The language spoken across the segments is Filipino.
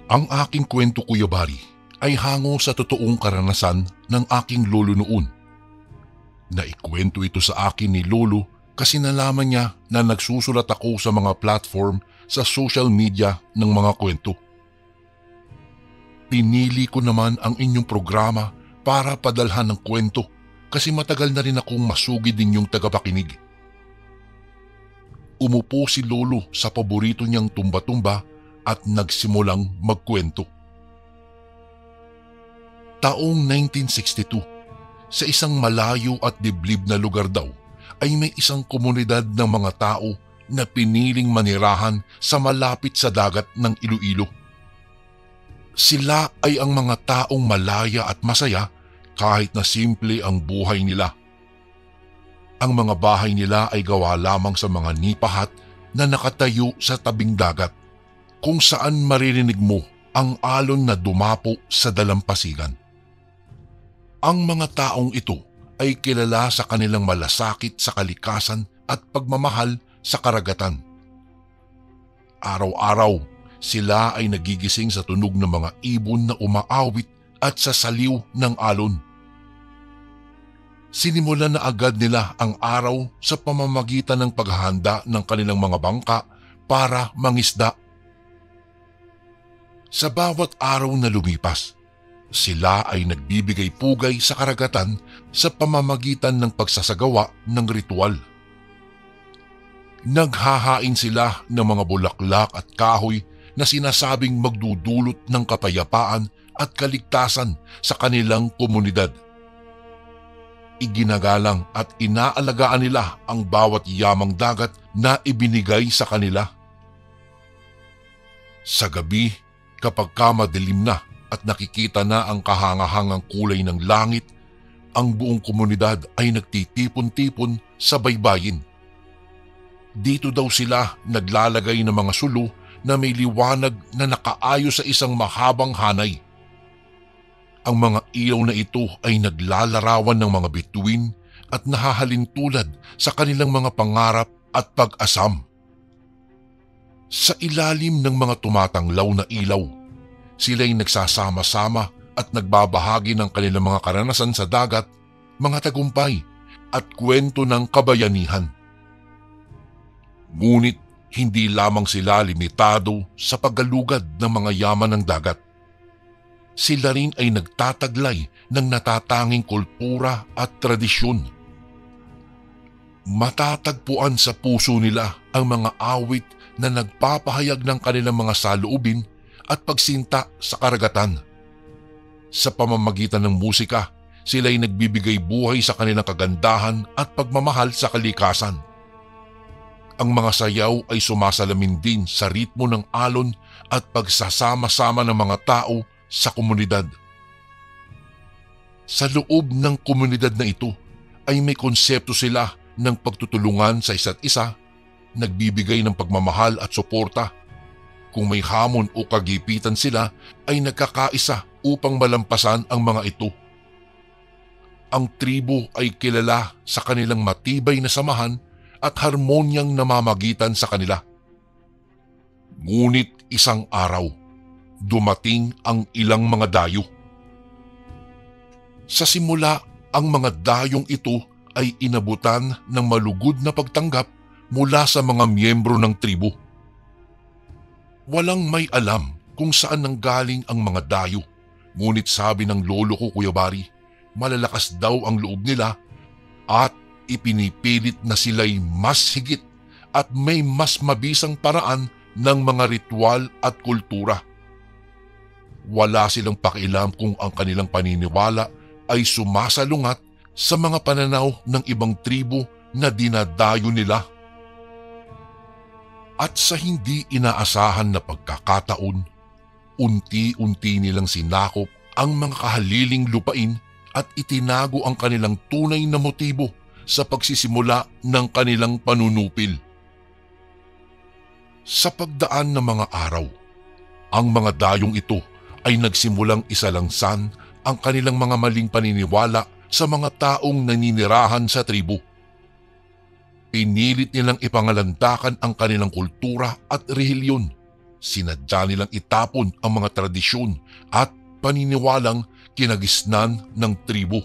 Ang aking kwento, Kuya Bari, ay hango sa totoong karanasan ng aking lolo noon. Naikwento ito sa akin ni lolo kasi nalaman niya na nagsusulat ako sa mga platform sa social media ng mga kwento. Pinili ko naman ang inyong programa para padalhan ng kwento kasi matagal na rin akong masugid ninyong tagapakinig. Umupo si lolo sa paborito niyang tumba-tumba at nagsimulang magkwento. Taong 1962, sa isang malayo at diblib na lugar daw ay may isang komunidad ng mga tao na piniling manirahan sa malapit sa dagat ng Iloilo. Sila ay ang mga taong malaya at masaya kahit na simple ang buhay nila. Ang mga bahay nila ay gawa lamang sa mga nipahat na nakatayo sa tabing dagat, kung saan maririnig mo ang alon na dumapo sa dalampasigan. Ang mga taong ito ay kilala sa kanilang malasakit sa kalikasan at pagmamahal sa karagatan. Araw-araw, sila ay nagigising sa tunog ng mga ibon na umaawit at sa saliw ng alon. Sinimulan na agad nila ang araw sa pamamagitan ng paghahanda ng kanilang mga bangka para mangisda. Sa bawat araw na lumipas, sila ay nagbibigay pugay sa karagatan sa pamamagitan ng pagsasagawa ng ritual. Naghahain sila ng mga bulaklak at kahoy na sinasabing magdudulot ng kapayapaan at kaligtasan sa kanilang komunidad. Iginagalang at inaalagaan nila ang bawat yamang dagat na ibinigay sa kanila. Sa gabi, kapag madilim na at nakikita na ang kahangahangang kulay ng langit, ang buong komunidad ay nagtitipon-tipon sa baybayin. Dito daw sila naglalagay ng mga sulo na may liwanag na nakaayos sa isang mahabang hanay. Ang mga ilaw na ito ay naglalarawan ng mga bituin at nahahalin tulad sa kanilang mga pangarap at pag-asam. Sa ilalim ng mga tumatanglaw na ilaw, sila'y nagsasama-sama at nagbabahagi ng kanilang mga karanasan sa dagat, mga tagumpay at kwento ng kabayanihan. Ngunit hindi lamang sila limitado sa paggalugad ng mga yaman ng dagat. Sila rin ay nagtataglay ng natatanging kultura at tradisyon. Matatagpuan sa puso nila ang mga awit na nagpapahayag ng kanilang mga saloobin at pagsinta sa karagatan. Sa pamamagitan ng musika, sila ay nagbibigay buhay sa kanilang kagandahan at pagmamahal sa kalikasan. Ang mga sayaw ay sumasalamin din sa ritmo ng alon at pagsasama-sama ng mga tao sa komunidad. Sa loob ng komunidad na ito ay may konsepto sila ng pagtutulungan sa isa't isa, nagbibigay ng pagmamahal at suporta. Kung may hamon o kagipitan sila ay nagkakaisa upang malampasan ang mga ito. Ang tribo ay kilala sa kanilang matibay na samahan at harmonyang namamagitan sa kanila. Ngunit isang araw, dumating ang ilang mga dayo. Sa simula, ang mga dayong ito ay inabutan ng malugod na pagtanggap mula sa mga miyembro ng tribo. Walang may alam kung saan nanggaling ang mga dayo, ngunit sabi ng lolo ko, Kuya Bari, malalakas daw ang loob nila at ipinipilit na sila'y mas higit at may mas mabisang paraan ng mga ritual at kultura. Wala silang pakialam kung ang kanilang paniniwala ay sumasalungat sa mga pananaw ng ibang tribo na dinadayo nila. At sa hindi inaasahan na pagkakataon, unti-unti nilang sinakop ang mga kahaliling lupain at itinago ang kanilang tunay na motibo sa pagsisimula ng kanilang panunupil. Sa pagdaan ng mga araw, ang mga dayong ito ay nagsimulang isalangsan ang kanilang mga maling paniniwala sa mga taong naninirahan sa tribo. Pinilit nilang ipangalandakan ang kanilang kultura at relihiyon. Sinadya nilang itapon ang mga tradisyon at paniniwalang kinagisnan ng tribo.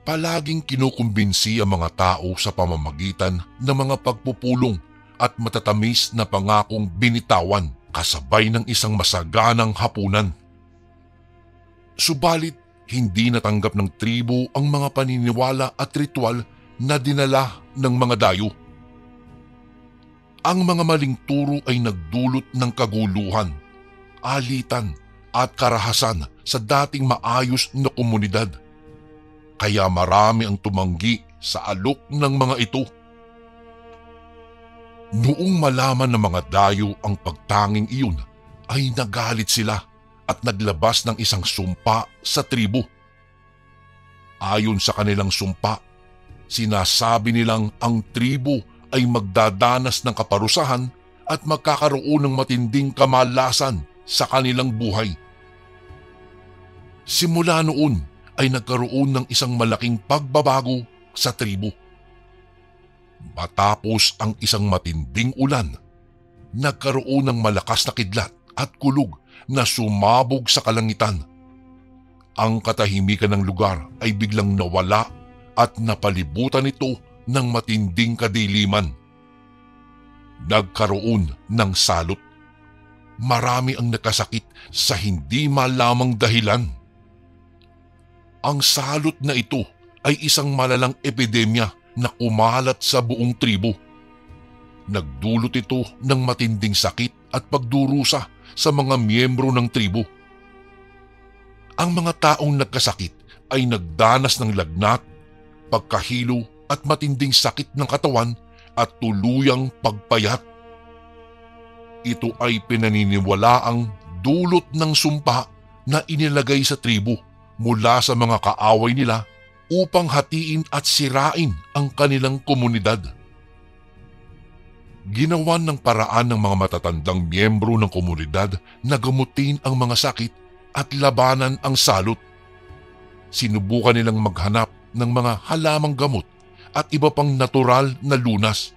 Palaging kinukumbinsi ang mga tao sa pamamagitan ng mga pagpupulong at matatamis na pangakong binitawan kasabay ng isang masaganang hapunan. Subalit, hindi natanggap ng tribo ang mga paniniwala at ritual na dinala ng mga dayo. Ang mga maling turo ay nagdulot ng kaguluhan, alitan at karahasan sa dating maayos na komunidad. Kaya marami ang tumanggi sa alok ng mga ito. Noong malaman ng mga dayo ang pagtanging iyon, ay nagalit sila at naglabas ng isang sumpa sa tribo. Ayon sa kanilang sumpa, sinasabi nilang ang tribo ay magdadanas ng kaparusahan at magkakaroon ng matinding kamalasan sa kanilang buhay. Simula noon ay nagkaroon ng isang malaking pagbabago sa tribo. Matapos ang isang matinding ulan, nagkaroon ng malakas na kidlat at kulog na sumabog sa kalangitan. Ang katahimikan ng lugar ay biglang nawala at napalibutan ito ng matinding kadiliman. Nagkaroon ng salot. Marami ang nakasakit sa hindi malamang dahilan. Ang salot na ito ay isang malalang epidemya na kumalat sa buong tribo. Nagdulot ito ng matinding sakit at pagdurusa sa mga miyembro ng tribo. Ang mga taong nagkasakit ay nagdanas ng lagnat, pagkahilo at matinding sakit ng katawan at tuluyang pagpayat. Ito ay pinaniniwalaang dulot ng sumpa na inilagay sa tribo mula sa mga kaaway nila upang hatiin at sirain ang kanilang komunidad. Ginawan ng paraan ng mga matatandang miyembro ng komunidad na gamutin ang mga sakit at labanan ang salot. Sinubukan nilang maghanap ng mga halamang gamot at iba pang natural na lunas.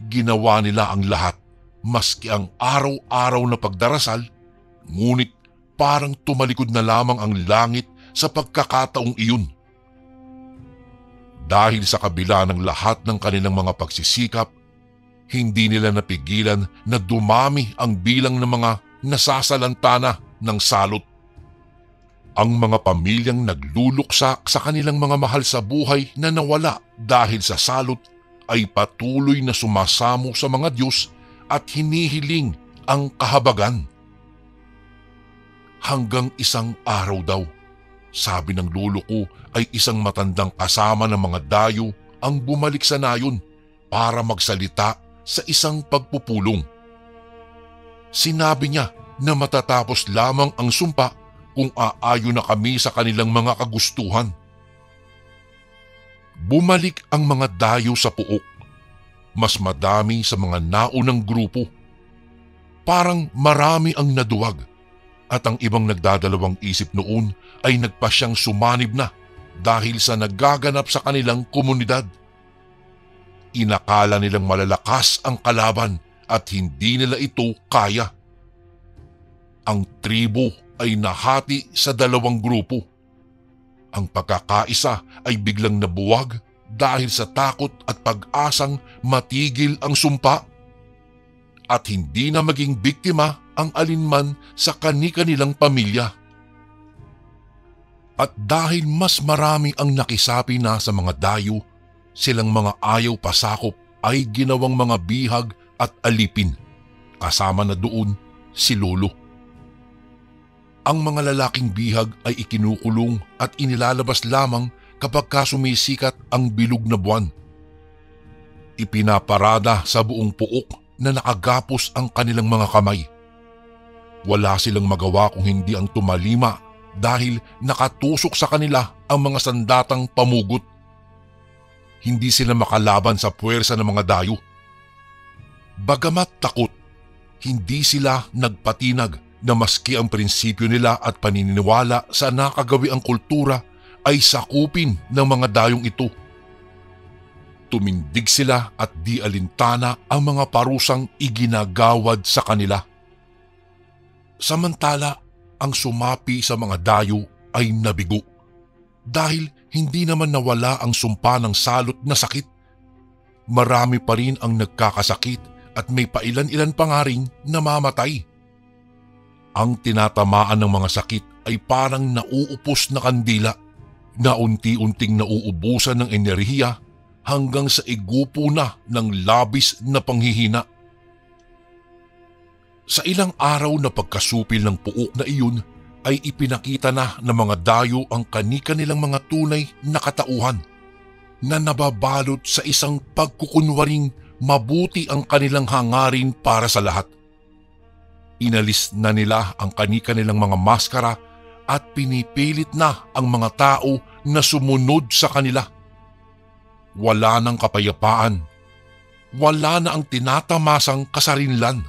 Ginawa nila ang lahat maski ang araw-araw na pagdarasal, ngunit parang tumalikod na lamang ang langit sa pagkakataong iyon. Dahil sa kabila ng lahat ng kanilang mga pagsisikap, hindi nila napigilan na dumami ang bilang ng mga nasasalantana ng salot. Ang mga pamilyang nagluluksa sa kanilang mga mahal sa buhay na nawala dahil sa salot ay patuloy na sumasamo sa mga Diyos at hinihiling ang kahabagan. Hanggang isang araw daw, sabi ng lolo ko, ay isang matandang kasama ng mga dayo ang bumalik sa nayon para magsalita sa isang pagpupulong. Sinabi niya na matatapos lamang ang sumpa kung aayon na kami sa kanilang mga kagustuhan. Bumalik ang mga dayo sa puok. Mas madami sa mga naunang grupo. Parang marami ang naduwag at ang ibang nagdadalawang isip noon ay nagpasyang sumanib na dahil sa nagaganap sa kanilang komunidad. Inakala nilang malalakas ang kalaban at hindi nila ito kaya. Ang tribo ay nahati sa dalawang grupo. Ang pagkakaisa ay biglang nabuwag dahil sa takot at pag-asang matigil ang sumpa at hindi na maging biktima ang alinman sa kani-kanilang pamilya. At dahil mas marami ang nakisapi na sa mga dayo, silang mga ayaw pasakop ay ginawang mga bihag at alipin, kasama na doon si lolo. Ang mga lalaking bihag ay ikinukulong at inilalabas lamang kapag sumisikat ang bilog na buwan. Ipinaparada sa buong puok na nakagapos ang kanilang mga kamay. Wala silang magawa kung hindi ang tumalima dahil nakatusok sa kanila ang mga sandatang pamugot. Hindi sila makalaban sa puwersa ng mga dayo. Bagamat takot, hindi sila nagpatinag na maski ang prinsipyo nila at paniniwala sa nakagawiang kultura ay sakupin ng mga dayong ito. Tumindig sila at di alintana ang mga parusang iginagawad sa kanila. Samantala, ang sumapi sa mga dayo ay nabigo dahil hindi naman nawala ang sumpa ng salot na sakit. Marami pa rin ang nagkakasakit at may pailan-ilan pa nga ring namamatay. Ang tinatamaan ng mga sakit ay parang nauupos na kandila na unti-unting nauubusan ng enerhiya hanggang sa igupo na ng labis na panghihina. Sa ilang araw na pagkasupil ng puok na iyon ay ipinakita na ng mga dayo ang kani-kanilang mga tunay na katauhan na nababalot sa isang pagkukunwaring mabuti ang kanilang hangarin para sa lahat. Inalis na nila ang kani-kanilang mga maskara at pinipilit na ang mga tao na sumunod sa kanila. Wala ng kapayapaan. Wala na ang tinatamasang kasarinlan.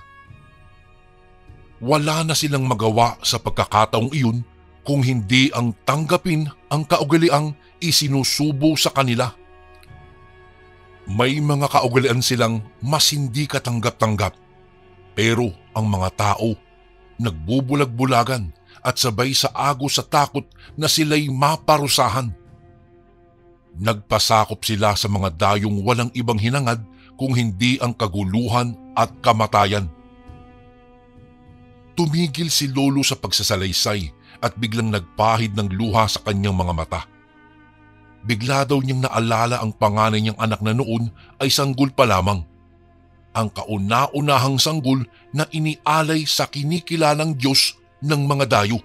Wala na silang magawa sa pagkakataong iyon kung hindi ang tanggapin ang kaugaliang isinusubo sa kanila. May mga kaugalian silang mas hindi katanggap-tanggap, pero ang mga tao nagbubulag-bulagan at sabay sa agos sa takot na sila'y maparusahan. Nagpasakop sila sa mga dayong walang ibang hinangad kung hindi ang kaguluhan at kamatayan. Tumigil si Lolo sa pagsasalaysay at biglang nagpahid ng luha sa kanyang mga mata. Bigla daw niyang naalala ang panganay niyang anak na noon ay sanggol pa lamang. Ang kauna-unahang sanggol na inialay sa kinikilalang Diyos ng mga dayo.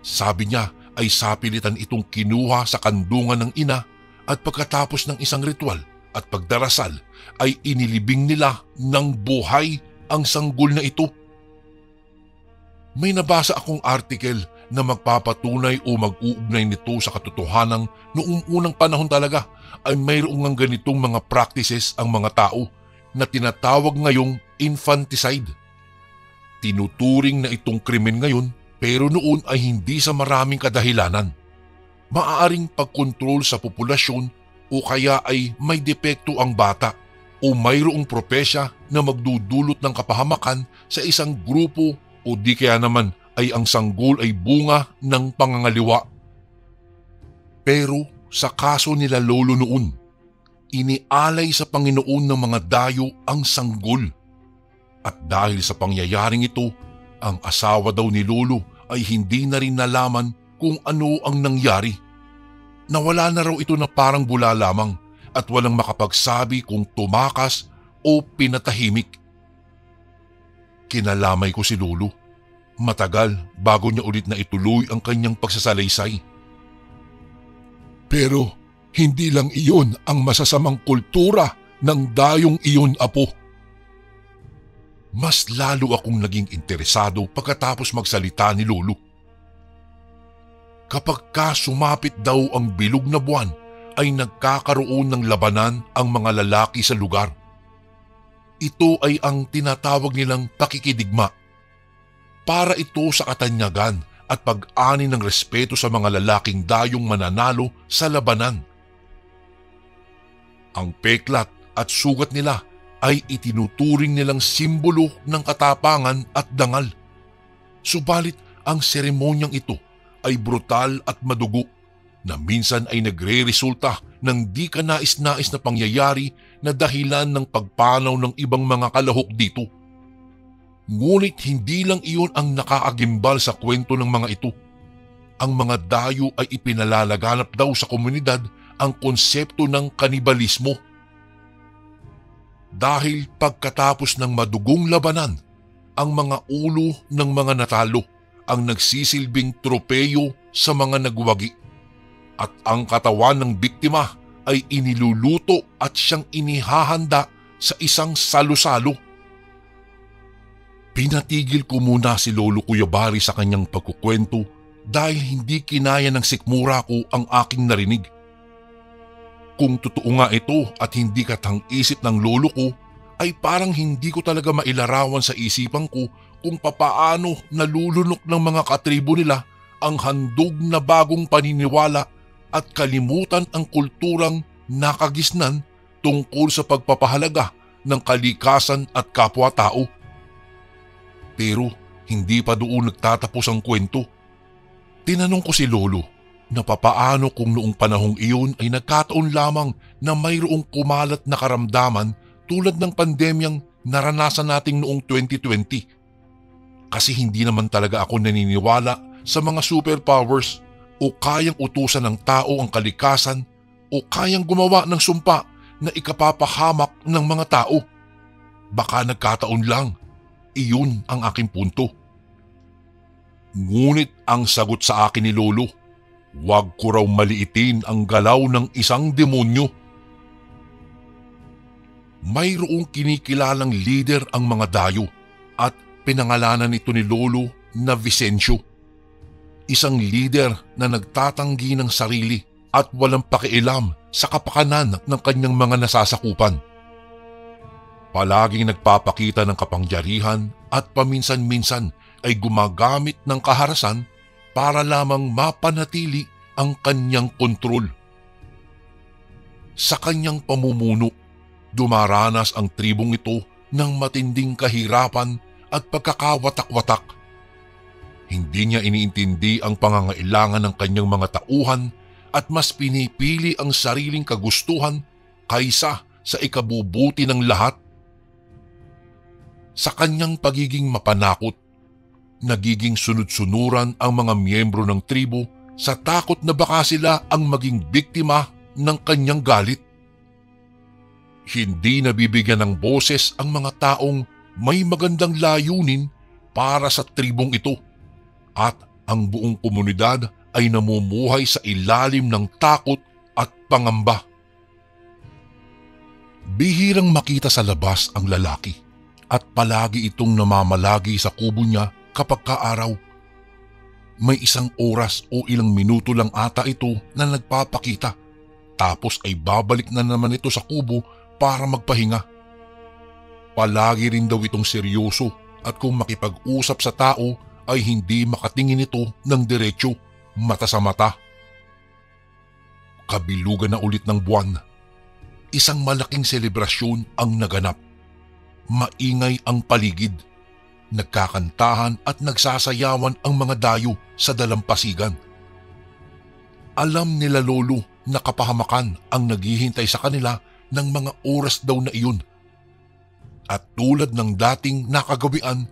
Sabi niya ay sapilitan itong kinuha sa kandungan ng ina at pagkatapos ng isang ritual at pagdarasal ay inilibing nila ng buhay ang sanggol na ito. May nabasa akong article na magpapatunay o mag-uugnay nito sa katotohanang noong unang panahon talaga ay mayroong ng ganitong mga practices ang mga tao na tinatawag ngayong infanticide. Tinuturing na itong krimen ngayon pero noon ay hindi sa maraming kadahilanan. Maaaring pagkontrol sa populasyon o kaya ay may depekto ang bata o mayroong propesya na magdudulot ng kapahamakan sa isang grupo o di kaya naman ay ang sanggol ay bunga ng pangangaliwa. Pero sa kaso nila Lolo noon, inialay sa Panginoon ng mga dayo ang sanggol. At dahil sa pangyayaring ito, ang asawa daw ni Lolo ay hindi na rin nalaman kung ano ang nangyari. Nawala na raw ito na parang bula lamang at walang makapagsabi kung tumakas o pinatahimik. Kinalamay ko si Lolo. Matagal bago niya ulit na ituloy ang kanyang pagsasalaysay. Pero hindi lang iyon ang masasamang kultura ng dayong iyon, Apo. Mas lalo akong naging interesado pagkatapos magsalita ni Lolo. Kapag sumapit daw ang bilog na buwan ay nagkakaroon ng labanan ang mga lalaki sa lugar. Ito ay ang tinatawag nilang pakikidigma. Para ito sa katanyagan at pag-ani ng respeto sa mga lalaking dayong mananalo sa labanan. Ang peklat at sugat nila ay itinuturing nilang simbolo ng katapangan at dangal. Subalit ang seremonyang ito ay brutal at madugo na minsan ay nagre-resulta ng di kanais-nais na pangyayari na dahilan ng pagpanaw ng ibang mga kalahok dito. Ngunit hindi lang iyon ang nakaagimbal sa kwento ng mga ito. Ang mga dayo ay ipinalalaganap daw sa komunidad ang konsepto ng kanibalismo. Dahil pagkatapos ng madugong labanan, ang mga ulo ng mga natalo ang nagsisilbing tropeyo sa mga nagwagi at ang katawan ng biktima ay iniluluto at siyang inihahanda sa isang salo-salo. Pinatigil ko muna si Lolo Kuyabari sa kanyang pagkukwento dahil hindi kinaya ng sikmura ko ang aking narinig. Kung totoo nga ito at hindi katang-isip ng lolo ko, ay parang hindi ko talaga mailarawan sa isipan ko kung papaano nalulunok ng mga katribo nila ang handog na bagong paniniwala at kalimutan ang kulturang nakagisnan tungkol sa pagpapahalaga ng kalikasan at kapwa-tao. Pero hindi pa doon nagtatapos ang kwento. Tinanong ko si Lolo na papaano kung noong panahong iyon ay nagkataon lamang na mayroong kumalat na karamdaman tulad ng pandemyang naranasan nating noong 2020. Kasi hindi naman talaga ako naniniwala sa mga superpowers o kayang utusan ng tao ang kalikasan o kayang gumawa ng sumpa na ikapapahamak ng mga tao. Baka nagkataon lang. Iyon ang aking punto. Ngunit ang sagot sa akin ni Lolo, huwag ko raw maliitin ang galaw ng isang demonyo. Mayroong kinikilalang leader ang mga dayo at pinangalanan ito ni Lolo na Vicencio. Isang leader na nagtatanggi ng sarili at walang pakialam sa kapakanan ng kanyang mga nasasakupan. Palaging nagpapakita ng kapangyarihan at paminsan-minsan ay gumagamit ng kaharasan para lamang mapanatili ang kanyang kontrol. Sa kanyang pamumuno, dumaranas ang tribong ito ng matinding kahirapan at pagkakawatak-watak. Hindi niya iniintindi ang pangangailangan ng kanyang mga tauhan at mas pinipili ang sariling kagustuhan kaysa sa ikabubuti ng lahat. Sa kanyang pagiging mapanakot, nagiging sunod-sunuran ang mga miyembro ng tribo sa takot na baka sila ang maging biktima ng kanyang galit. Hindi nabibigyan ng boses ang mga taong may magandang layunin para sa tribong ito at ang buong komunidad ay namumuhay sa ilalim ng takot at pangamba. Bihirang makita sa labas ang lalaki at palagi itong namamalagi sa kubo niya kapag kaaraw. May isang oras o ilang minuto lang ata ito na nagpapakita, tapos ay babalik na naman ito sa kubo para magpahinga. Palagi rin daw itong seryoso at kung makipag-usap sa tao ay hindi makatingin ito ng diretsyo, mata sa mata. Kabilugan na ulit ng buwan. Isang malaking selebrasyon ang naganap. Maingay ang paligid. Nagkakantahan at nagsasayawan ang mga dayo sa dalampasigan. Alam nila Lolo na kapahamakan ang naghihintay sa kanila ng mga oras daw na iyon. At tulad ng dating nakagawian,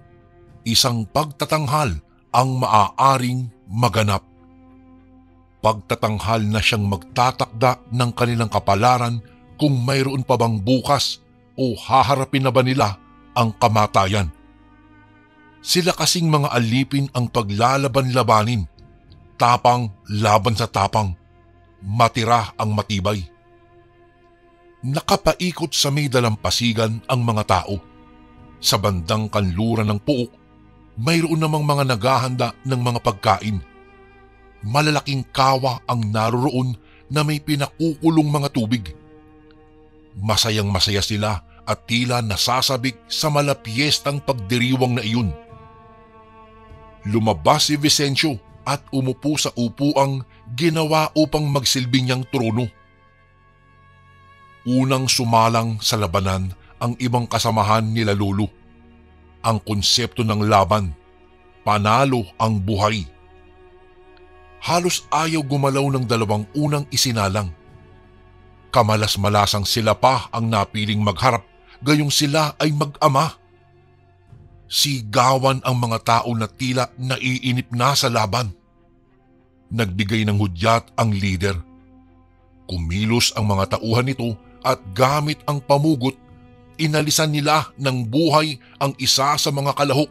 isang pagtatanghal ang maaaring maganap. Pagtatanghal na siyang magtatakda ng kanilang kapalaran kung mayroon pa bang bukas o haharapin na ba nila ang kamatayan. Sila kasing mga alipin ang paglalaban-labanin, tapang laban sa tapang, matira ang matibay. Nakapaikot sa may dalampasigan ang mga tao. Sa bandang kanluran ng puok, mayroon namang mga naghahanda ng mga pagkain. Malalaking kawa ang naroroon na may pinakukulong mga tubig. Masayang masaya sila at tila nasasabik sa malapiestang pagdiriwang na iyon. Lumabas si Vicencio at umupo sa upuang ginawa upang magsilbi niyang trono. Unang sumalang sa labanan ang ibang kasamahan nila Lolo. Ang konsepto ng laban, panalo ang buhay. Halos ayaw gumalaw ng dalawang unang isinalang. Kamalas-malasang sila pa ang napiling magharap, gayong sila ay mag-ama. Sigawan ang mga tao na tila naiinip na sa laban. Nagbigay ng hudyat ang leader. Kumilos ang mga tauhan nito at gamit ang pamugot, inalisan nila ng buhay ang isa sa mga kalahok.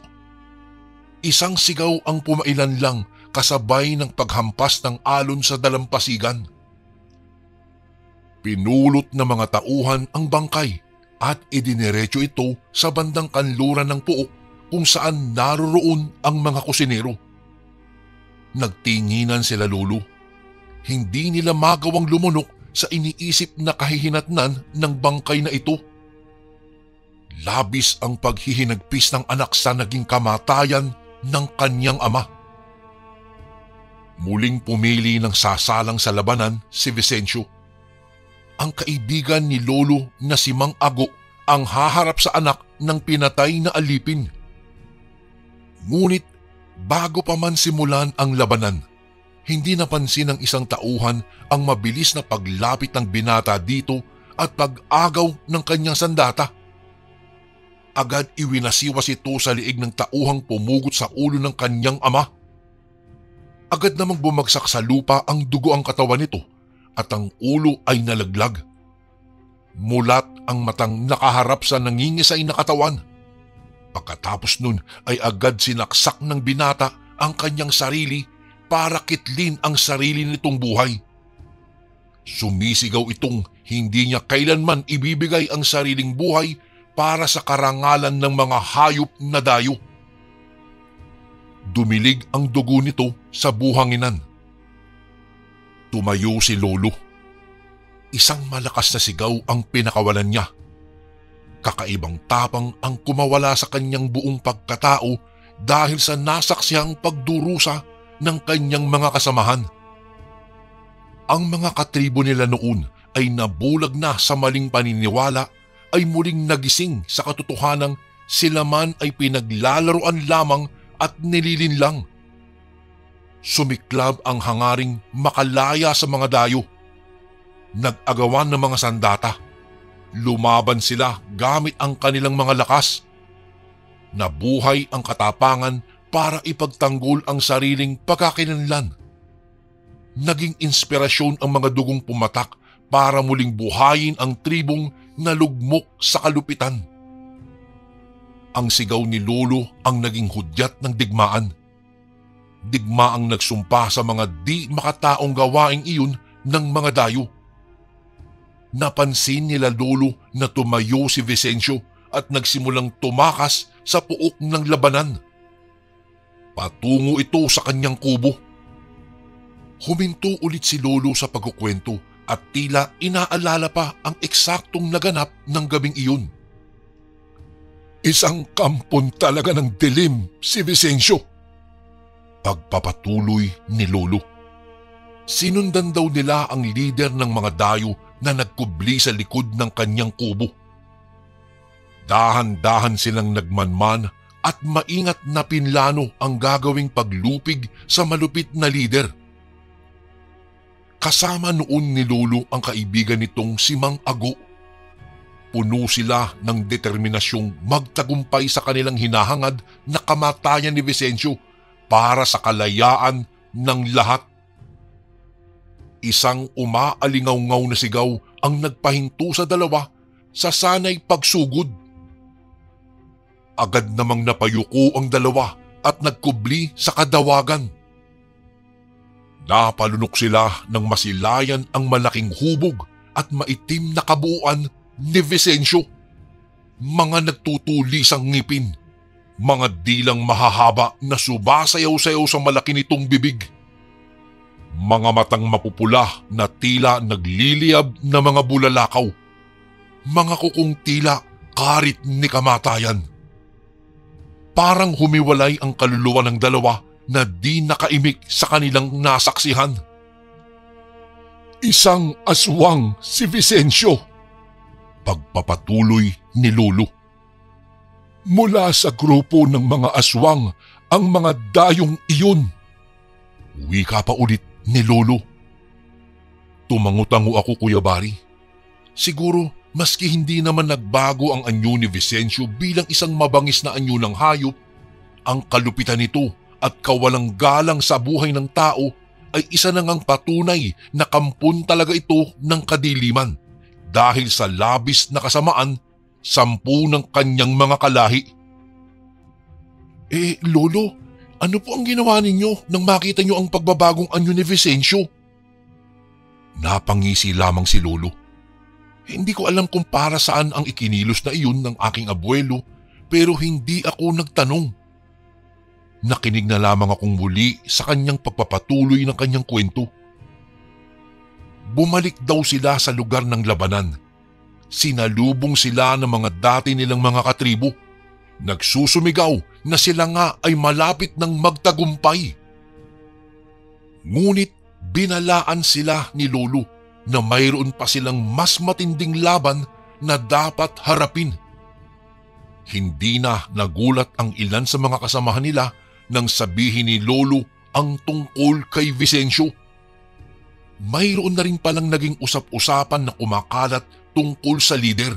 Isang sigaw ang pumailan lang kasabay ng paghampas ng alon sa dalampasigan. Pinulot ng mga tauhan ang bangkay at idiniretso ito sa bandang kanluran ng puok kung saan naroroon ang mga kusinero. Nagtinginan sila Lolo. Hindi nila magawang lumunok sa iniisip na kahihinatnan ng bangkay na ito. Labis ang paghihinagpis ng anak sa naging kamatayan ng kanyang ama. Muling pumili ng sasalang sa labanan si Vicencio. ang kaibigan ni Lolo na si Mang Ago ang haharap sa anak ng pinatay na alipin. Ngunit bago pa man simulan ang labanan, hindi napansin ng isang tauhan ang mabilis na paglapit ng binata dito at pag-agaw ng kanyang sandata. Agad iwinasiwas ito sa liig ng tauhang pumugot sa ulo ng kanyang ama. Agad namang bumagsak sa lupa ang dugo ang katawan nito at ang ulo ay nalaglag. Mulat ang matang nakaharap sa nangingisay na katawan. Pagkatapos nun ay agad sinaksak ng binata ang kanyang sarili para kitlin ang sarili nitong buhay. Sumisigaw itong hindi niya kailanman ibibigay ang sariling buhay para sa karangalan ng mga hayop na dayo. Dumilig ang dugo nito sa buhanginan. Tumayo si Lolo. Isang malakas na sigaw ang pinakawalan niya. Kakaibang tapang ang kumawala sa kanyang buong pagkatao dahil sa nasaksiyang pagdurusa ng kanyang mga kasamahan. Ang mga katribo nila noon ay nabulag na sa maling paniniwala ay muling nagising sa katotohanang sila man ay pinaglalaroan lamang at nililinlang. Sumiklab ang hangaring makalaya sa mga dayo. Nag-agawan ng mga sandata. Lumaban sila gamit ang kanilang mga lakas. Nabuhay ang katapangan para ipagtanggol ang sariling pagkakinanlan. Naging inspirasyon ang mga dugong pumatak para muling buhayin ang tribong nalugmok sa kalupitan. Ang sigaw ni Lolo ang naging hudyat ng digmaan. Digmaang nagsumpa sa mga di makataong gawaing iyon ng mga dayo. Napansin nila Lolo na tumayo si Vicencio at nagsimulang tumakas sa puok ng labanan. Patungo ito sa kanyang kubo. Huminto ulit si Lolo sa pagkukwento at tila inaalala pa ang eksaktong naganap ng gabing iyon. Isang kampon talaga ng dilim si Vicencio. Pagpapatuloy ni Lolo. Sinundan daw nila ang lider ng mga dayo na nagkubli sa likod ng kanyang kubo. Dahan-dahan silang nagmanman at maingat na pinlano ang gagawing paglupig sa malupit na lider. Kasama noon ni Lolo ang kaibigan nitong si Mang Ago. Puno sila ng determinasyong magtagumpay sa kanilang hinahangad na kamatayan ni Vicencio para sa kalayaan ng lahat. Isang umaalingaw-ngaw na sigaw ang nagpahinto sa dalawa sa sanay pagsugod. Agad namang napayuko ang dalawa at nagkubli sa kadawagan. Napalunok sila nang masilayan ang malaking hubog at maitim na kabuuan ni Vicencio. Mga nagtutulisang ngipin, mga dilang mahahaba na sumasayaw-sayaw sa malaki nitong bibig. Mga matang mapupula na tila nagliliyab na mga bulalakaw. Mga kukong tila karit ni kamatayan. Parang humiwalay ang kaluluwa ng dalawa na di nakaimik sa kanilang nasaksihan. Isang aswang si Vicencio. Pagpapatuloy ni Lolo. Mula sa grupo ng mga aswang ang mga dayong iyon. Wika pa ulit ni Lolo. Tumango-tango ako, Kuya Bari. Siguro maski hindi naman nagbago ang anyo ni Vicencio bilang isang mabangis na anyo ng hayop, ang kalupitan nito at kawalang galang sa buhay ng tao ay isa na ngang patunay na kampon talaga ito ng kadiliman dahil sa labis na kasamaan 10 ng kanyang mga kalahi. Lolo, ano po ang ginawa ninyo nang makita nyo ang pagbabagong anyo ni Vicencio? Napangisi lamang si Lolo. Hindi ko alam kung para saan ang ikinilos na iyon ng aking abuelo pero hindi ako nagtanong. Nakinig na lamang akong muli sa kanyang pagpapatuloy ng kanyang kwento. Bumalik daw sila sa lugar ng labanan. Sinalubong sila ng mga dati nilang mga katribo. Nagsusumigaw na sila nga ay malapit ng magtagumpay. Ngunit binalaan sila ni Lolo na mayroon pa silang mas matinding laban na dapat harapin. Hindi na nagulat ang ilan sa mga kasamahan nila nang sabihin ni Lolo ang tungkol kay Vicencio. Mayroon na rin palang naging usap-usapan na kumakalat tungkol sa leader.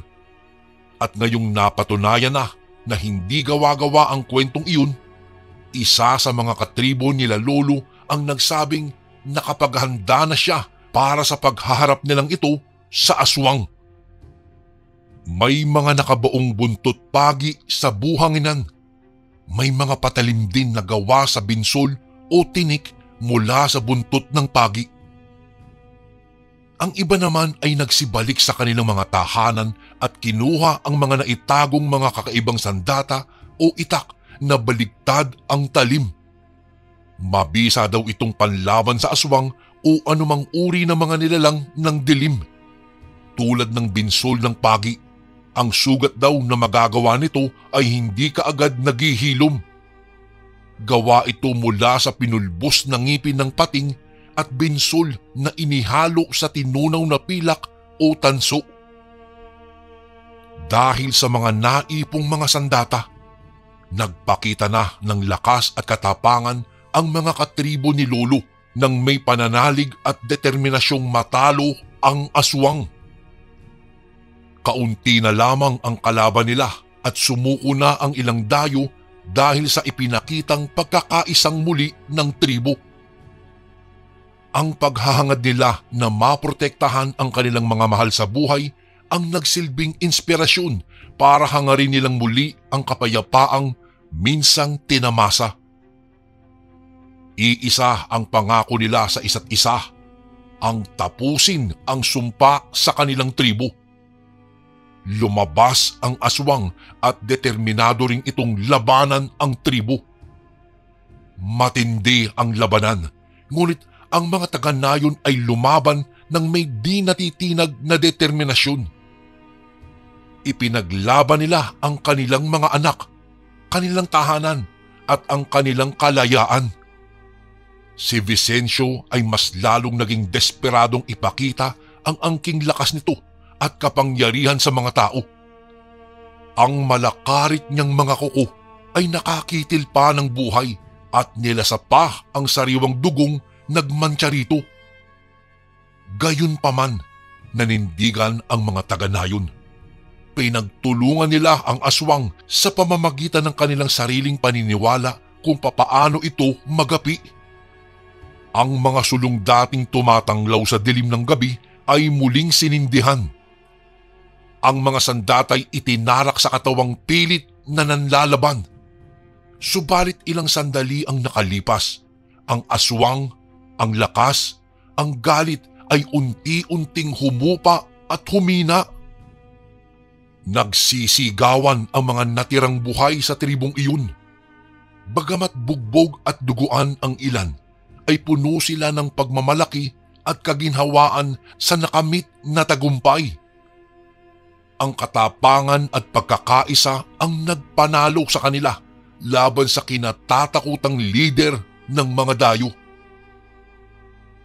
At ngayong napatunayan na hindi gawa-gawa ang kwentong iyon, isa sa mga katribo nila Lolo ang nagsabing nakapaghanda na siya para sa paghaharap nilang ito sa aswang. May mga nakabaong buntot pagi sa buhanginan. May mga patalim din na gawa sa binsol o tinik mula sa buntot ng pagi. Ang iba naman ay nagsibalik sa kanilang mga tahanan at kinuha ang mga naitagong mga kakaibang sandata o itak na baligtad ang talim. Mabisa daw itong panlaban sa aswang o anumang uri ng mga nilalang ng dilim. Tulad ng binsol ng pagi, ang sugat daw na magagawa nito ay hindi kaagad naghihilom. Gawa ito mula sa pinulbos na ngipin ng pating at binsol na inihalo sa tinunaw na pilak o tanso. Dahil sa mga naipong mga sandata, nagpakita na ng lakas at katapangan ang mga katribo ni Lolo nang may pananalig at determinasyong matalo ang aswang. Kaunti na lamang ang kalaban nila at sumuko na ang ilang dayo dahil sa ipinakitang pagkakaisang muli ng tribo. Ang paghahangad nila na maprotektahan ang kanilang mga mahal sa buhay ang nagsilbing inspirasyon para hangarin nilang muli ang kapayapaang minsang tinamasa. Iisa ang pangako nila sa isa't isa, ang tapusin ang sumpa sa kanilang tribo. Lumabas ang aswang at determinado ring itong labanan ang tribo. Matindi ang labanan, ngunit ang mga taga-nayon ay lumaban ng may di natitinag na determinasyon. Ipinaglaban nila ang kanilang mga anak, kanilang tahanan at ang kanilang kalayaan. Si Vicencio ay mas lalong naging desperadong ipakita ang angking lakas nito at kapangyarihan sa mga tao. Ang malakarit niyang mga kuko ay nakakitil pa ng buhay at nilasapa ang sariwang dugong nagmantsa rito. Gayunpaman, nanindigan ang mga taga-nayon. Pinagtulungan nila ang aswang sa pamamagitan ng kanilang sariling paniniwala kung papaano ito magapi. Ang mga sulong dating tumatanglaw sa dilim ng gabi ay muling sinindihan. Ang mga sandatay itinarak sa katawang pilit na nanlalaban. Subalit ilang sandali ang nakalipas. Ang aswang, ang lakas, ang galit ay unti-unting humupa at humina. Nagsisigawan ang mga natirang buhay sa tribong iyon. Bagamat bugbog at duguan ang ilan, ay puno sila ng pagmamalaki at kaginhawaan sa nakamit na tagumpay. Ang katapangan at pagkakaisa ang nagpanalo sa kanila laban sa kinatatakutang lider ng mga dayo.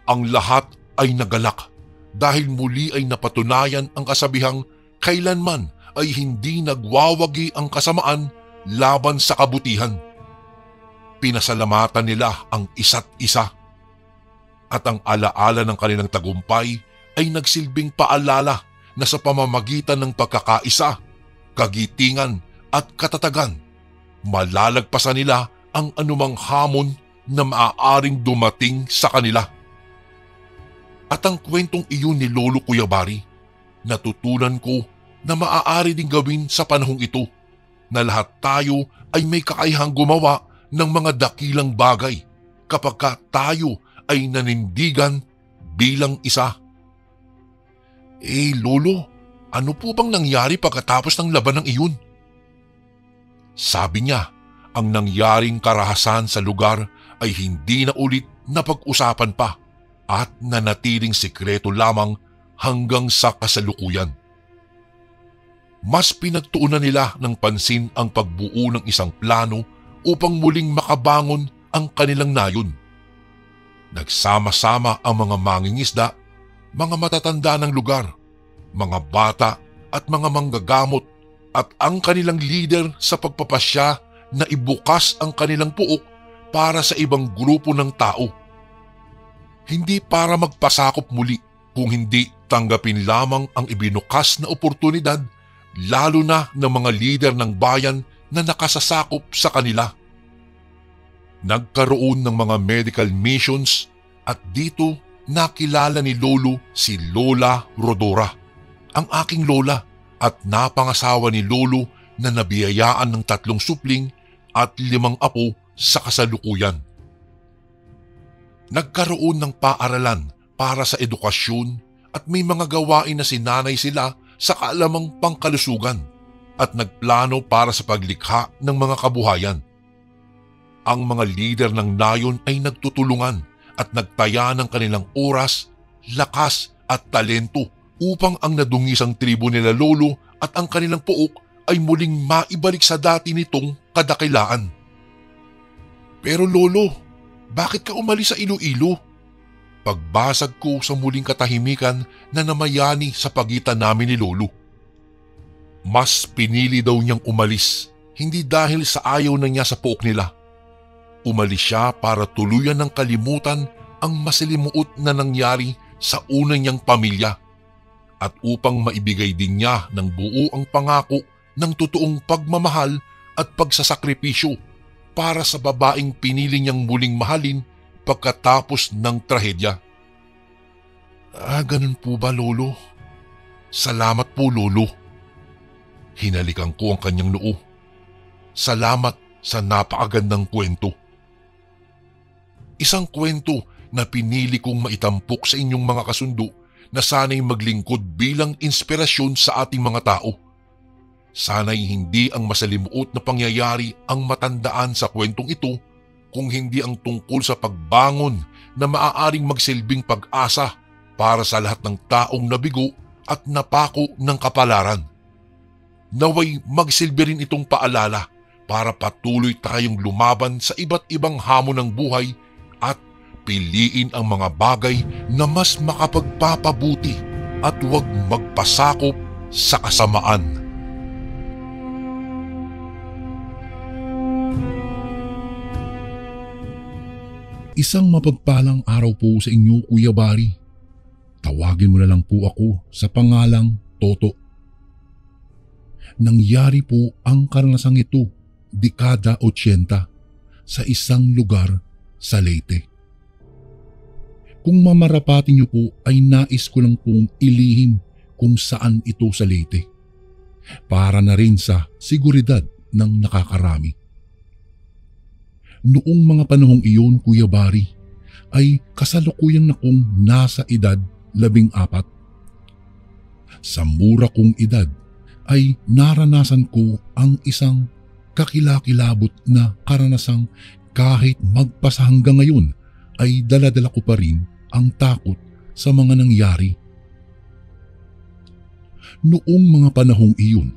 Ang lahat ay nagalak dahil muli ay napatunayan ang kasabihang kailanman ay hindi nagwawagi ang kasamaan laban sa kabutihan. Pinasalamatan nila ang isa't isa. At ang alaala ng kanilang tagumpay ay nagsilbing paalala na sa pamamagitan ng pagkakaisa, kagitingan at katatagan, malalagpasan nila ang anumang hamon na maaaring dumating sa kanila. At ang kwentong iyon ni Lolo Cuyabari, natutunan ko na maaari ding gawin sa panahong ito na lahat tayo ay may kakayahang gumawa ng mga dakilang bagay kapag tayo ay nanindigan bilang isa. Lolo, ano po bang nangyari pagkatapos ng laban ng iyon? Sabi niya, ang nangyaring karahasan sa lugar ay hindi na ulit napag-usapan pa at nanatiling sikreto lamang hanggang sa kasalukuyan. Mas pinagtuunan nila ng pansin ang pagbuo ng isang plano upang muling makabangon ang kanilang nayon. Nagsama-sama ang mga mangingisda, mga matatanda ng lugar, mga bata at mga manggagamot at ang kanilang leader sa pagpapasya na ibukas ang kanilang puok para sa ibang grupo ng tao. Hindi para magpasakop muli, kung hindi tanggapin lamang ang ibinukas na oportunidad, lalo na ng mga leader ng bayan na nakasasakop sa kanila. Nagkaroon ng mga medical missions at dito nakilala ni Lolo si Lola Rodora, ang aking lola at napangasawa ni Lolo na nabiyayaan ng 3 supling at 5 apo sa kasalukuyan. Nagkaroon ng paaralan para sa edukasyon at may mga gawain na sinanay sila sa kaalamang pangkalusugan at nagplano para sa paglikha ng mga kabuhayan. Ang mga lider ng nayon ay nagtutulungan at nagtaya ng kanilang oras, lakas at talento upang ang nadungisang tribo nila Lolo at ang kanilang puok ay muling maibalik sa dati nitong kadakilaan. Pero Lolo, bakit ka umalis sa Iloilo? Pagbasag ko sa muling katahimikan na namayani sa pagitan namin ni Lolo. Mas pinili daw niyang umalis, hindi dahil sa ayaw na niya sa puok nila. Umalis siya para tuluyan ng kalimutan ang masalimuot na nangyari sa una niyang pamilya at upang maibigay din niya ng buo ang pangako ng totoong pagmamahal at pagsasakripisyo para sa babaeng pinili niyang muling mahalin pagkatapos ng trahedya. Ganun po ba, Lolo? Salamat po, Lolo. Hinalikan ko ang kanyang noo. Salamat sa napakagandang kwento. Isang kwento na pinili kong maitampok sa inyong mga kasundo na sana'y maglingkod bilang inspirasyon sa ating mga tao. Sana'y hindi ang masalimuot na pangyayari ang matandaan sa kwentong ito, kung hindi ang tungkol sa pagbangon na maaaring magsilbing pag-asa para sa lahat ng taong nabigo at napako ng kapalaran. Naway magsilbi rin itong paalala para patuloy tayong lumaban sa iba't ibang hamon ng buhay at piliin ang mga bagay na mas makapagpapabuti at huwag magpasakop sa kasamaan. Isang mapagpalang araw po sa inyo, Kuya Bari. Tawagin mo na lang po ako sa pangalang Toto. Nangyari po ang karanasang ito, dekada 80, sa isang lugar sa Leyte. Kung mamarapatin niyo po ay nais ko lang pong ilihim kung saan ito sa Leyte, para na rin sa seguridad ng nakakarami. Noong mga panahong iyon, Kuya Bari, ay kasalukuyang akong nasa edad 14. Sa mura kong edad ay naranasan ko ang isang kakilakilabot na karanasang kahit magpasa hanggang ngayon ay dala-dala ko pa rin ang takot sa mga nangyari. Noong mga panahong iyon,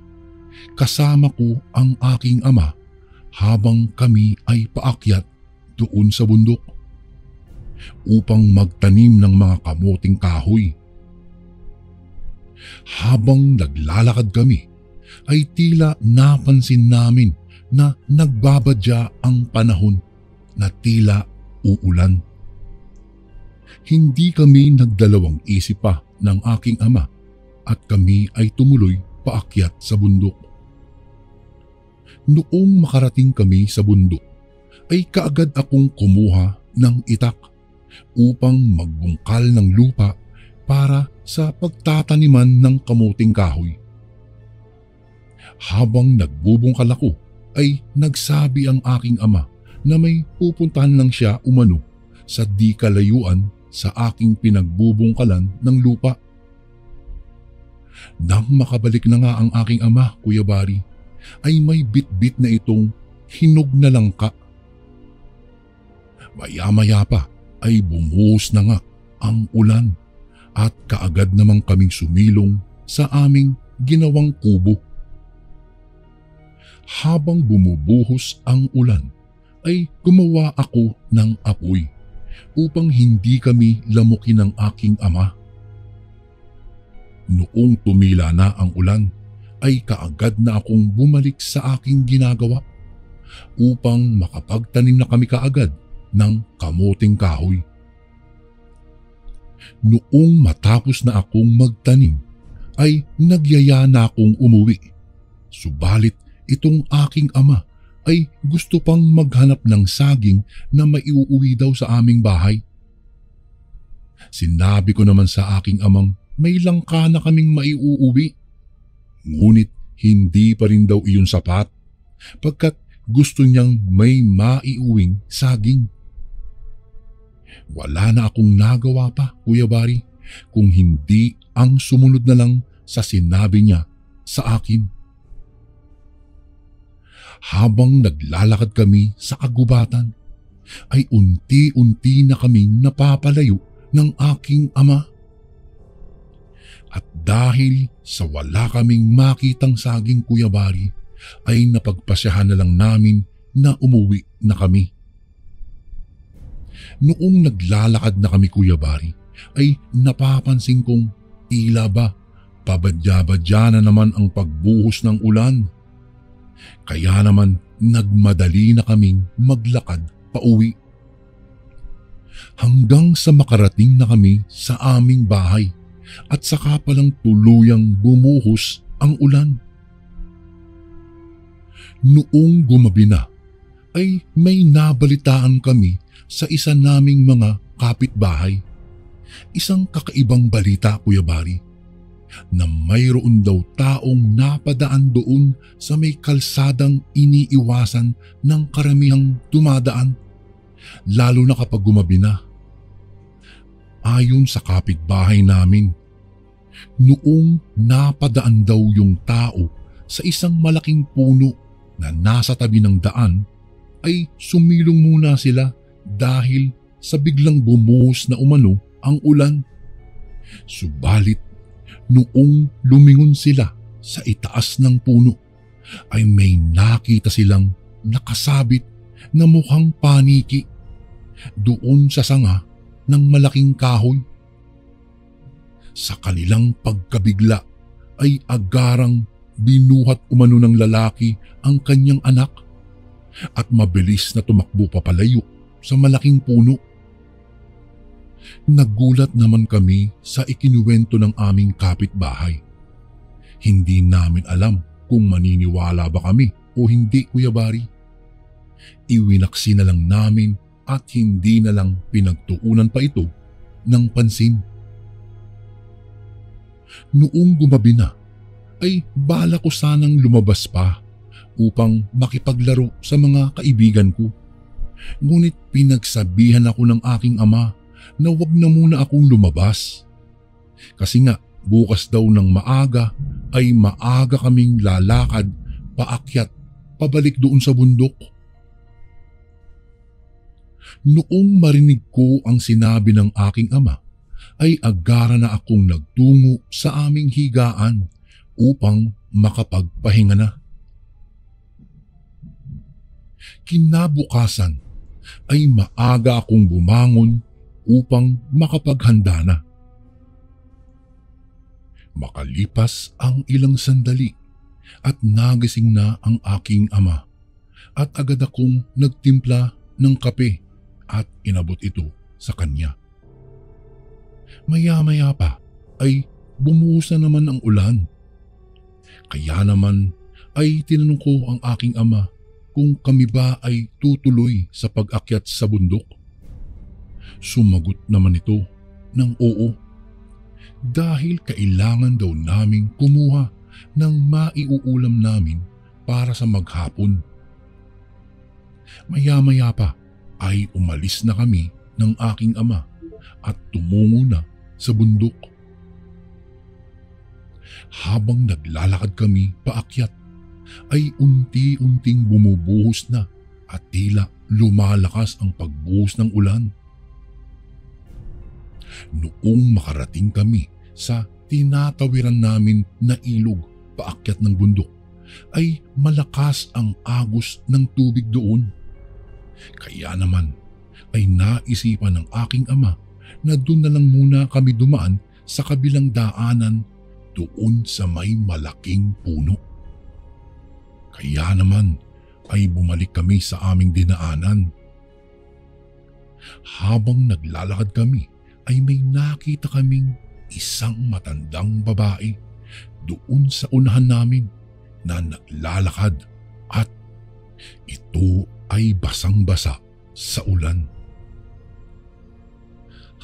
kasama ko ang aking ama habang kami ay paakyat doon sa bundok upang magtanim ng mga kamuting kahoy. Habang naglalakad kami ay tila napansin namin na nagbabadya ang panahon na tila uulan. Hindi kami nagdalawang isip pa ng aking ama at kami ay tumuloy paakyat sa bundok. Noong makarating kami sa bundok, ay kaagad akong kumuha ng itak upang magbungkal ng lupa para sa pagtataniman ng kamuting kahoy. Habang nagbubungkal ako, ay nagsabi ang aking ama na may pupuntahan lang siya umano sa di kalayuan sa aking pinagbubungkalan ng lupa. Nang makabalik na nga ang aking ama, Kuya Bari, ay may bit-bit na itong hinog na langka. Maya-maya pa ay bumuhos na nga ang ulan at kaagad namang kaming sumilong sa aming ginawang kubo. Habang bumubuhos ang ulan ay gumawa ako ng apoy upang hindi kami lamukin ng aking ama. Noong tumila na ang ulan, ay kaagad na akong bumalik sa aking ginagawa upang makapagtanim na kami kaagad ng kamuting kahoy. Noong matapos na akong magtanim, ay nagyaya na akong umuwi. Subalit itong aking ama ay gusto pang maghanap ng saging na maiuuwi daw sa aming bahay. Sinabi ko naman sa aking amang may langka na kaming maiuuwi. Ngunit hindi pa rin daw iyon sapat, pagkat gusto niyang may maiuwing saging. Wala na akong nagawa pa, Kuya Bari, kung hindi ang sumunod na lang sa sinabi niya sa akin. Habang naglalakad kami sa kagubatan, ay unti-unti na kaming napapalayo ng aking ama. At dahil sa wala kaming makitang saging, Kuya Bari, ay napagpasyahan na lang namin na umuwi na kami. Noong naglalakad na kami, Kuya Bari, ay napapansin kong tila ba pabadya-badya na naman ang pagbuhos ng ulan. Kaya naman nagmadali na kaming maglakad pauwi. Hanggang sa makarating na kami sa aming bahay at saka palang tuluyang bumuhos ang ulan. Noong gumabi na, ay may nabalitaan kami sa isa naming mga kapitbahay. Isang kakaibang balita, Kuya Bari, na mayroon daw taong napadaan doon sa may kalsadang iniiwasan ng karamihang dumadaan, lalo na kapag gumabi na. Ayon sa kapitbahay namin, noong napadaan daw yung tao sa isang malaking puno na nasa tabi ng daan, ay sumilong muna sila dahil sa biglang bumuhos na umano ang ulan. Subalit noong lumingon sila sa itaas ng puno, ay may nakita silang nakasabit na mukhang paniki doon sa sanga ng malaking kahoy. Sa kanilang pagkabigla ay agarang binuhat umano ng lalaki ang kanyang anak at mabilis na tumakbo papalayo sa malaking puno. Nagulat naman kami sa ikinuwento ng aming kapitbahay. Hindi namin alam kung maniniwala ba kami o hindi, Kuya Bari. Iwinaksi na lang namin at hindi na lang pinagtuunan pa ito ng pansin. Noong gumabi na, ay bala ko sanang lumabas pa upang makipaglaro sa mga kaibigan ko. Ngunit pinagsabihan ako ng aking ama na wag na muna akong lumabas. Kasi nga bukas daw ng maaga ay maaga kaming lalakad paakyat pabalik doon sa bundok. Noong marinig ko ang sinabi ng aking ama, ay agara na akong nagtungo sa aming higaan upang makapagpahinga na. Kinabukasan ay maaga akong bumangon upang makapaghanda na. Makalipas ang ilang sandali at nagising na ang aking ama at agad akong nagtimpla ng kape at inabot ito sa kanya. Maya-maya pa ay bumuhos na naman ang ulan. Kaya naman ay tinanong ko ang aking ama kung kami ba ay tutuloy sa pag-akyat sa bundok. Sumagot naman ito ng oo, dahil kailangan daw naming kumuha ng maiuulam namin para sa maghapon. Maya-maya pa ay umalis na kami ng aking ama at tumungo na sa bundok. Habang naglalakad kami paakyat, ay unti-unting bumubuhos na at tila lumalakas ang pagbuhos ng ulan. Noong makarating kami sa tinatawiran namin na ilog paakyat ng bundok, ay malakas ang agos ng tubig doon. Kaya naman ay naisipan ng aking ama na doon na lang muna kami dumaan sa kabilang daanan doon sa may malaking puno. Kaya naman ay bumalik kami sa aming dinaanan. Habang naglalakad kami ay may nakita kaming isang matandang babae doon sa unahan namin na naglalakad at ito ay basang-basa sa ulan.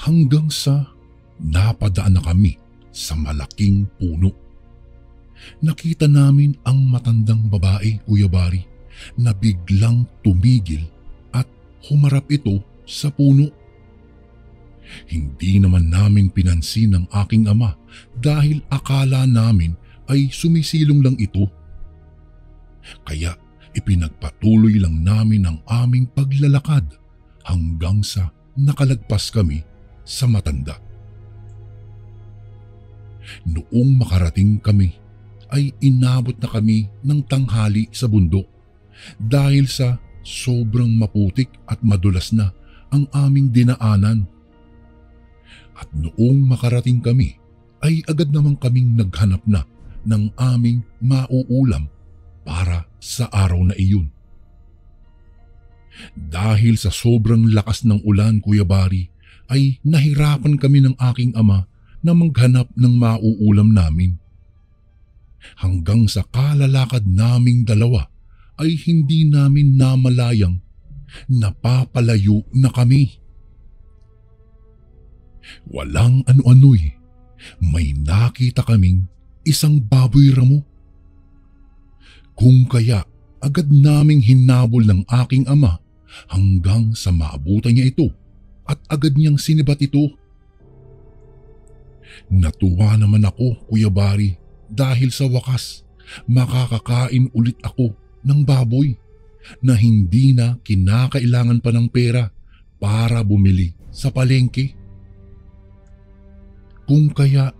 Hanggang sa napadaan na kami sa malaking puno. Nakita namin ang matandang babae, Kuya Bari, na biglang tumigil at humarap ito sa puno. Hindi naman namin pinansin ang aking ama dahil akala namin ay sumisilong lang ito. Kaya ipinagpatuloy lang namin ang aming paglalakad hanggang sa nakalagpas kami sa matanda. Noong makarating kami ay inabot na kami ng tanghali sa bundok dahil sa sobrang maputik at madulas na ang aming dinaanan. At noong makarating kami ay agad naman kaming naghanap na ng aming mauulam para sa araw na iyon. Dahil sa sobrang lakas ng ulan, Kuya Bari, ay nahirapan kami ng aking ama na maghanap ng mauulam namin. Hanggang sa kalalakad naming dalawa ay hindi namin namalayang napapalayo na kami. Walang ano-ano'y may nakita kaming isang baboy ramo. Kung kaya agad naming hinabol ng aking ama hanggang sa maabutan niya ito at agad niyang sinibat ito. Natuwa naman ako, Kuya Bari, dahil sa wakas makakakain ulit ako ng baboy na hindi na kinakailangan pa ng pera para bumili sa palengke. Kung kaya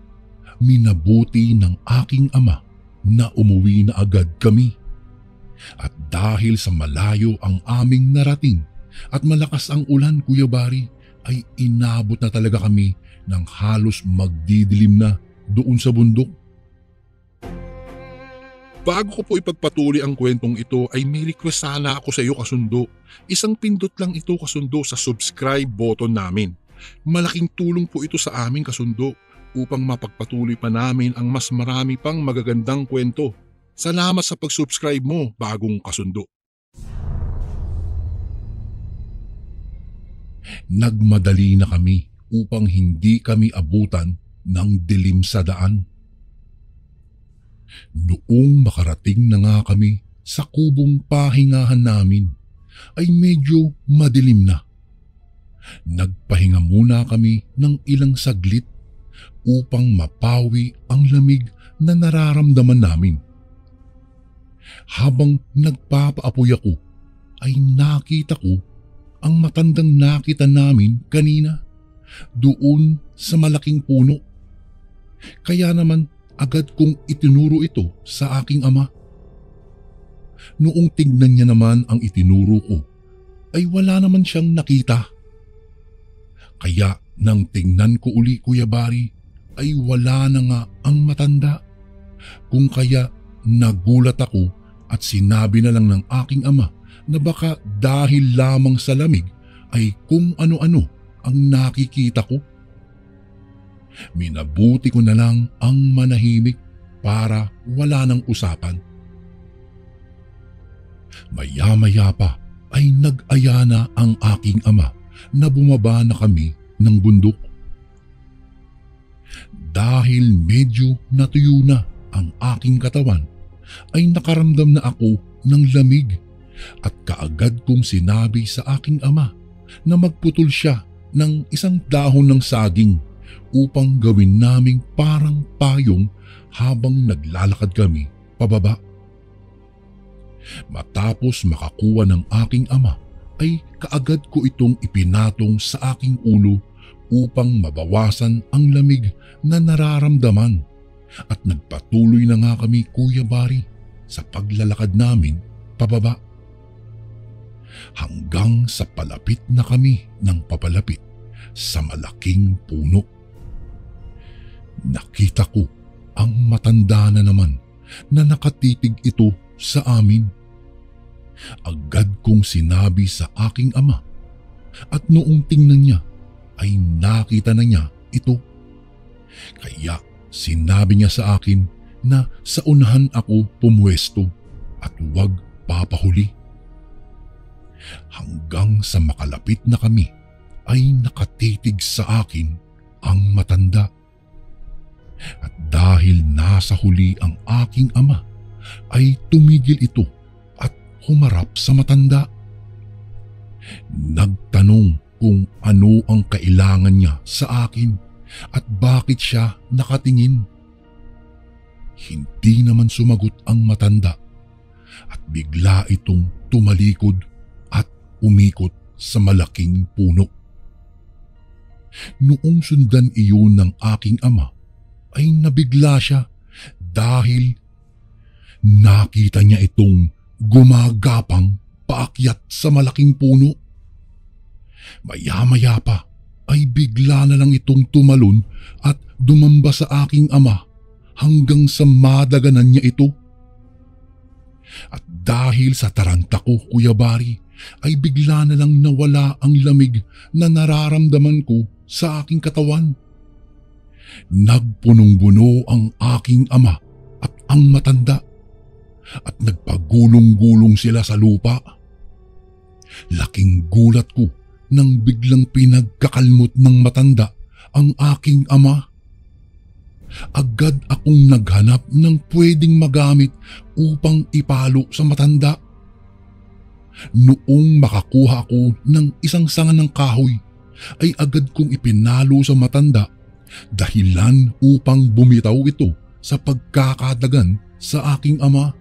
minabuti ng aking ama na umuwi na agad kami. At dahil sa malayo ang aming narating at malakas ang ulan, Kuya Bari, ay inabot na talaga kami ng halos magdidilim na doon sa bundok. Bago ko po ipagpatuloy ang kwentong ito ay may request sana ako sa iyo, kasundo. Isang pindot lang ito, kasundo, sa subscribe button namin. Malaking tulong po ito sa amin, kasundo, upang mapagpatuloy pa namin ang mas marami pang magagandang kwento. Salamat sa pag-subscribe mo, bagong kasundo. Nagmadali na kami upang hindi kami abutan ng dilim sa daan. Noong makarating na nga kami sa kubong pahingahan namin ay medyo madilim na. Nagpahinga muna kami ng ilang saglit upang mapawi ang lamig na nararamdaman namin. Habang nagpapaapoy ako ay nakita ko ang matandang nakita namin kanina doon sa malaking puno. Kaya naman agad kong itinuro ito sa aking ama. Noong tignan niya naman ang itinuro ko ay wala naman siyang nakita. Kaya nang tingnan ko uli, Kuya Bari, ay wala na nga ang matanda. Kung kaya nagulat ako at sinabi na lang ng aking ama na baka dahil lamang sa lamig ay kung ano-ano ang nakikita ko. Minabuti ko na lang ang manahimik para wala nang usapan. Maya-maya pa ay nag-aya na ang aking ama na bumaba na kami ng bundok. Dahil medyo natuyo na ang aking katawan ay nakaramdam na ako ng lamig at kaagad kong sinabi sa aking ama na magputol siya ng isang dahon ng saging upang gawin naming parang payong habang naglalakad kami pababa. Matapos makakuha ng aking ama ay kaagad ko itong ipinatong sa aking ulo upang mabawasan ang lamig na nararamdaman at nagpatuloy na nga kami, Kuya Bari, sa paglalakad namin pababa. Hanggang sa palapit na kami ng papalapit sa malaking puno. Nakita ko ang matanda na naman na nakatitig ito sa amin. Agad kong sinabi sa aking ama at noong tingnan niya ay nakita na niya ito. Kaya sinabi niya sa akin na sa unahan ako pumwesto at huwag papahuli. Hanggang sa makalapit na kami ay nakatitig sa akin ang matanda. At dahil nasa huli ang aking ama ay tumigil ito at humarap sa matanda. Nagtanong kung ano ang kailangan niya sa akin at bakit siya nakatingin. Hindi naman sumagot ang matanda at bigla itong tumalikod at umikot sa malaking puno. Noong sundan iyon ng aking ama ay nabigla siya dahil nakita niya itong gumagapang paakyat sa malaking puno. Maya-maya pa ay bigla na lang itong tumalon at dumamba sa aking ama hanggang sa madaganan niya ito. At dahil sa taranta ko, Kuya Bari, ay bigla na lang nawala ang lamig na nararamdaman ko sa aking katawan. Nagpunong-buno ang aking ama at ang matanda at nagpagulong-gulong sila sa lupa. Laking gulat ko nang biglang pinagkakalmot ng matanda ang aking ama. Agad akong naghanap ng pwedeng magamit upang ipalo sa matanda. Noong makakuha ako ng isang sanga ng kahoy, ay agad kong ipinalo sa matanda dahilan upang bumitaw ito sa pagkakadagan sa aking ama.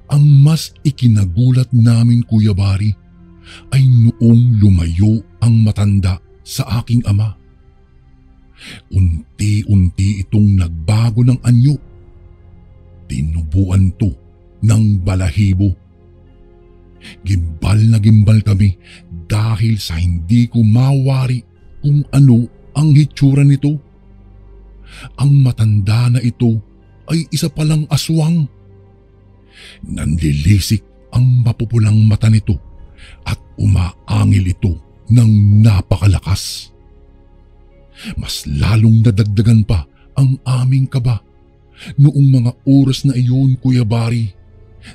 Ang mas ikinagulat namin, Kuya Bari, ay noong lumayo ang matanda sa aking ama. Unti-unti itong nagbago ng anyo. Tinubuan to ng balahibo. Gimbal na gimbal kami dahil sa hindi ko mawari kung ano ang hitsura nito. Ang matanda na ito ay isa palang aswang. Nanlilisik ang mapupulang mata nito at umaangil ito ng napakalakas. Mas lalong nadagdagan pa ang aming kaba noong mga oras na iyon, Kuya Bari,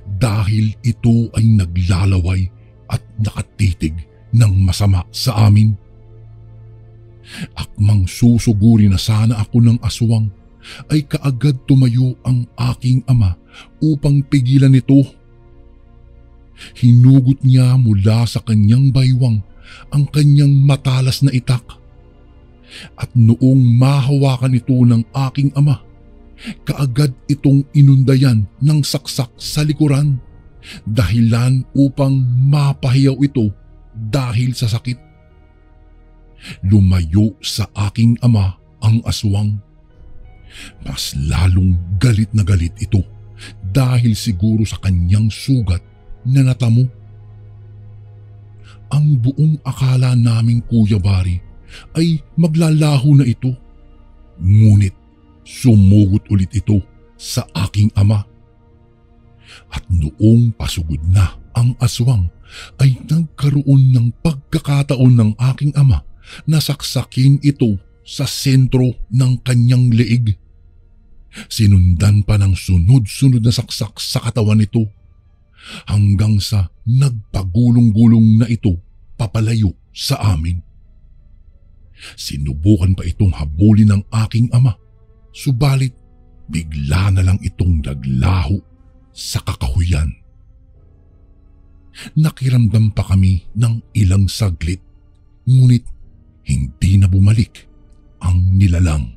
dahil ito ay naglalaway at nakatitig ng masama sa amin. Akmang susuguri na sana ako ng aswang ay kaagad tumayo ang aking ama upang pigilan ito. Hinugot niya mula sa kanyang baywang ang kanyang matalas na itak. At noong mahawakan ito ng aking ama, kaagad itong inundayan ng saksak sa likuran, dahilan upang mapahiyaw ito dahil sa sakit. Lumayo sa aking ama ang aswang. Mas lalong galit na galit ito dahil siguro sa kanyang sugat na natamo. Ang buong akala naming, Kuya Bari, ay maglalaho na ito. Ngunit sumugot ulit ito sa aking ama. At noong pasugod na ang aswang ay nagkaroon ng pagkakataon ng aking ama na saksakin ito sa sentro ng kanyang leeg. Sinundan pa ng sunod-sunod na saksak sa katawan nito hanggang sa nagpagulong-gulong na ito papalayo sa amin. Sinubukan pa itong habulin ng aking ama, subalit bigla na lang itong naglaho sa kakahuyan. Nakiramdam pa kami ng ilang saglit, ngunit hindi na bumalik ang nilalang.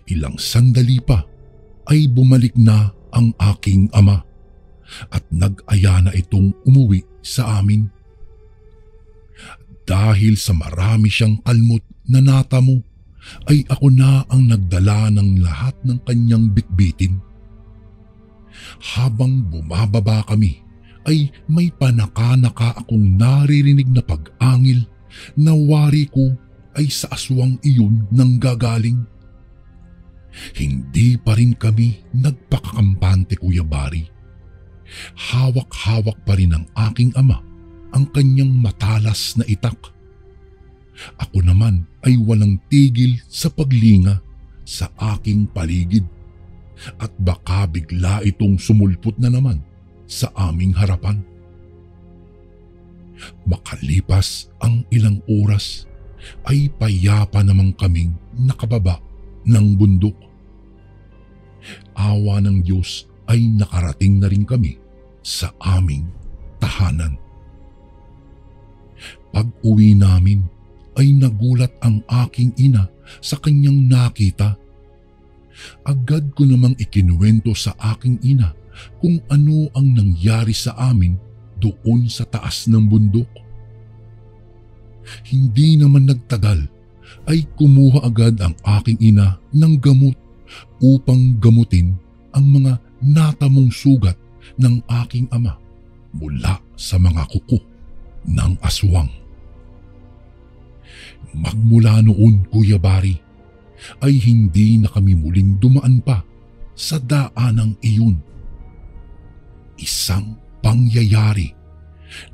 Ilang sandali pa ay bumalik na ang aking ama at nag-aya na itong umuwi sa amin. Dahil sa marami siyang kalmot na natamo, ay ako na ang nagdala ng lahat ng kanyang bitbitin. Habang bumababa kami, ay may panaka-naka akong naririnig na pag-angil na wari ko ay sa aswang iyon nang gagaling. Hindi pa rin kami nagpakakampante, Kuya Bari. Hawak-hawak pa rin ng aking ama ang kanyang matalas na itak. Ako naman ay walang tigil sa paglinga sa aking paligid at baka bigla itong sumulpot na naman sa aming harapan. Makalipas ang ilang oras ay payapa naman kaming nakababa ng bundok. Awa ng Diyos ay nakarating na rin kami sa aming tahanan. Pag-uwi namin ay nagulat ang aking ina sa kanyang nakita. Agad ko namang ikinuwento sa aking ina kung ano ang nangyari sa amin doon sa taas ng bundok. Hindi naman nagtagal ay kumuha agad ang aking ina ng gamot upang gamutin ang mga natamong sugat ng aking ama mula sa mga kuko ng aswang. Magmula noon, Kuya Bari, ay hindi na kami muling dumaan pa sa daanang iyon. Isang pangyayari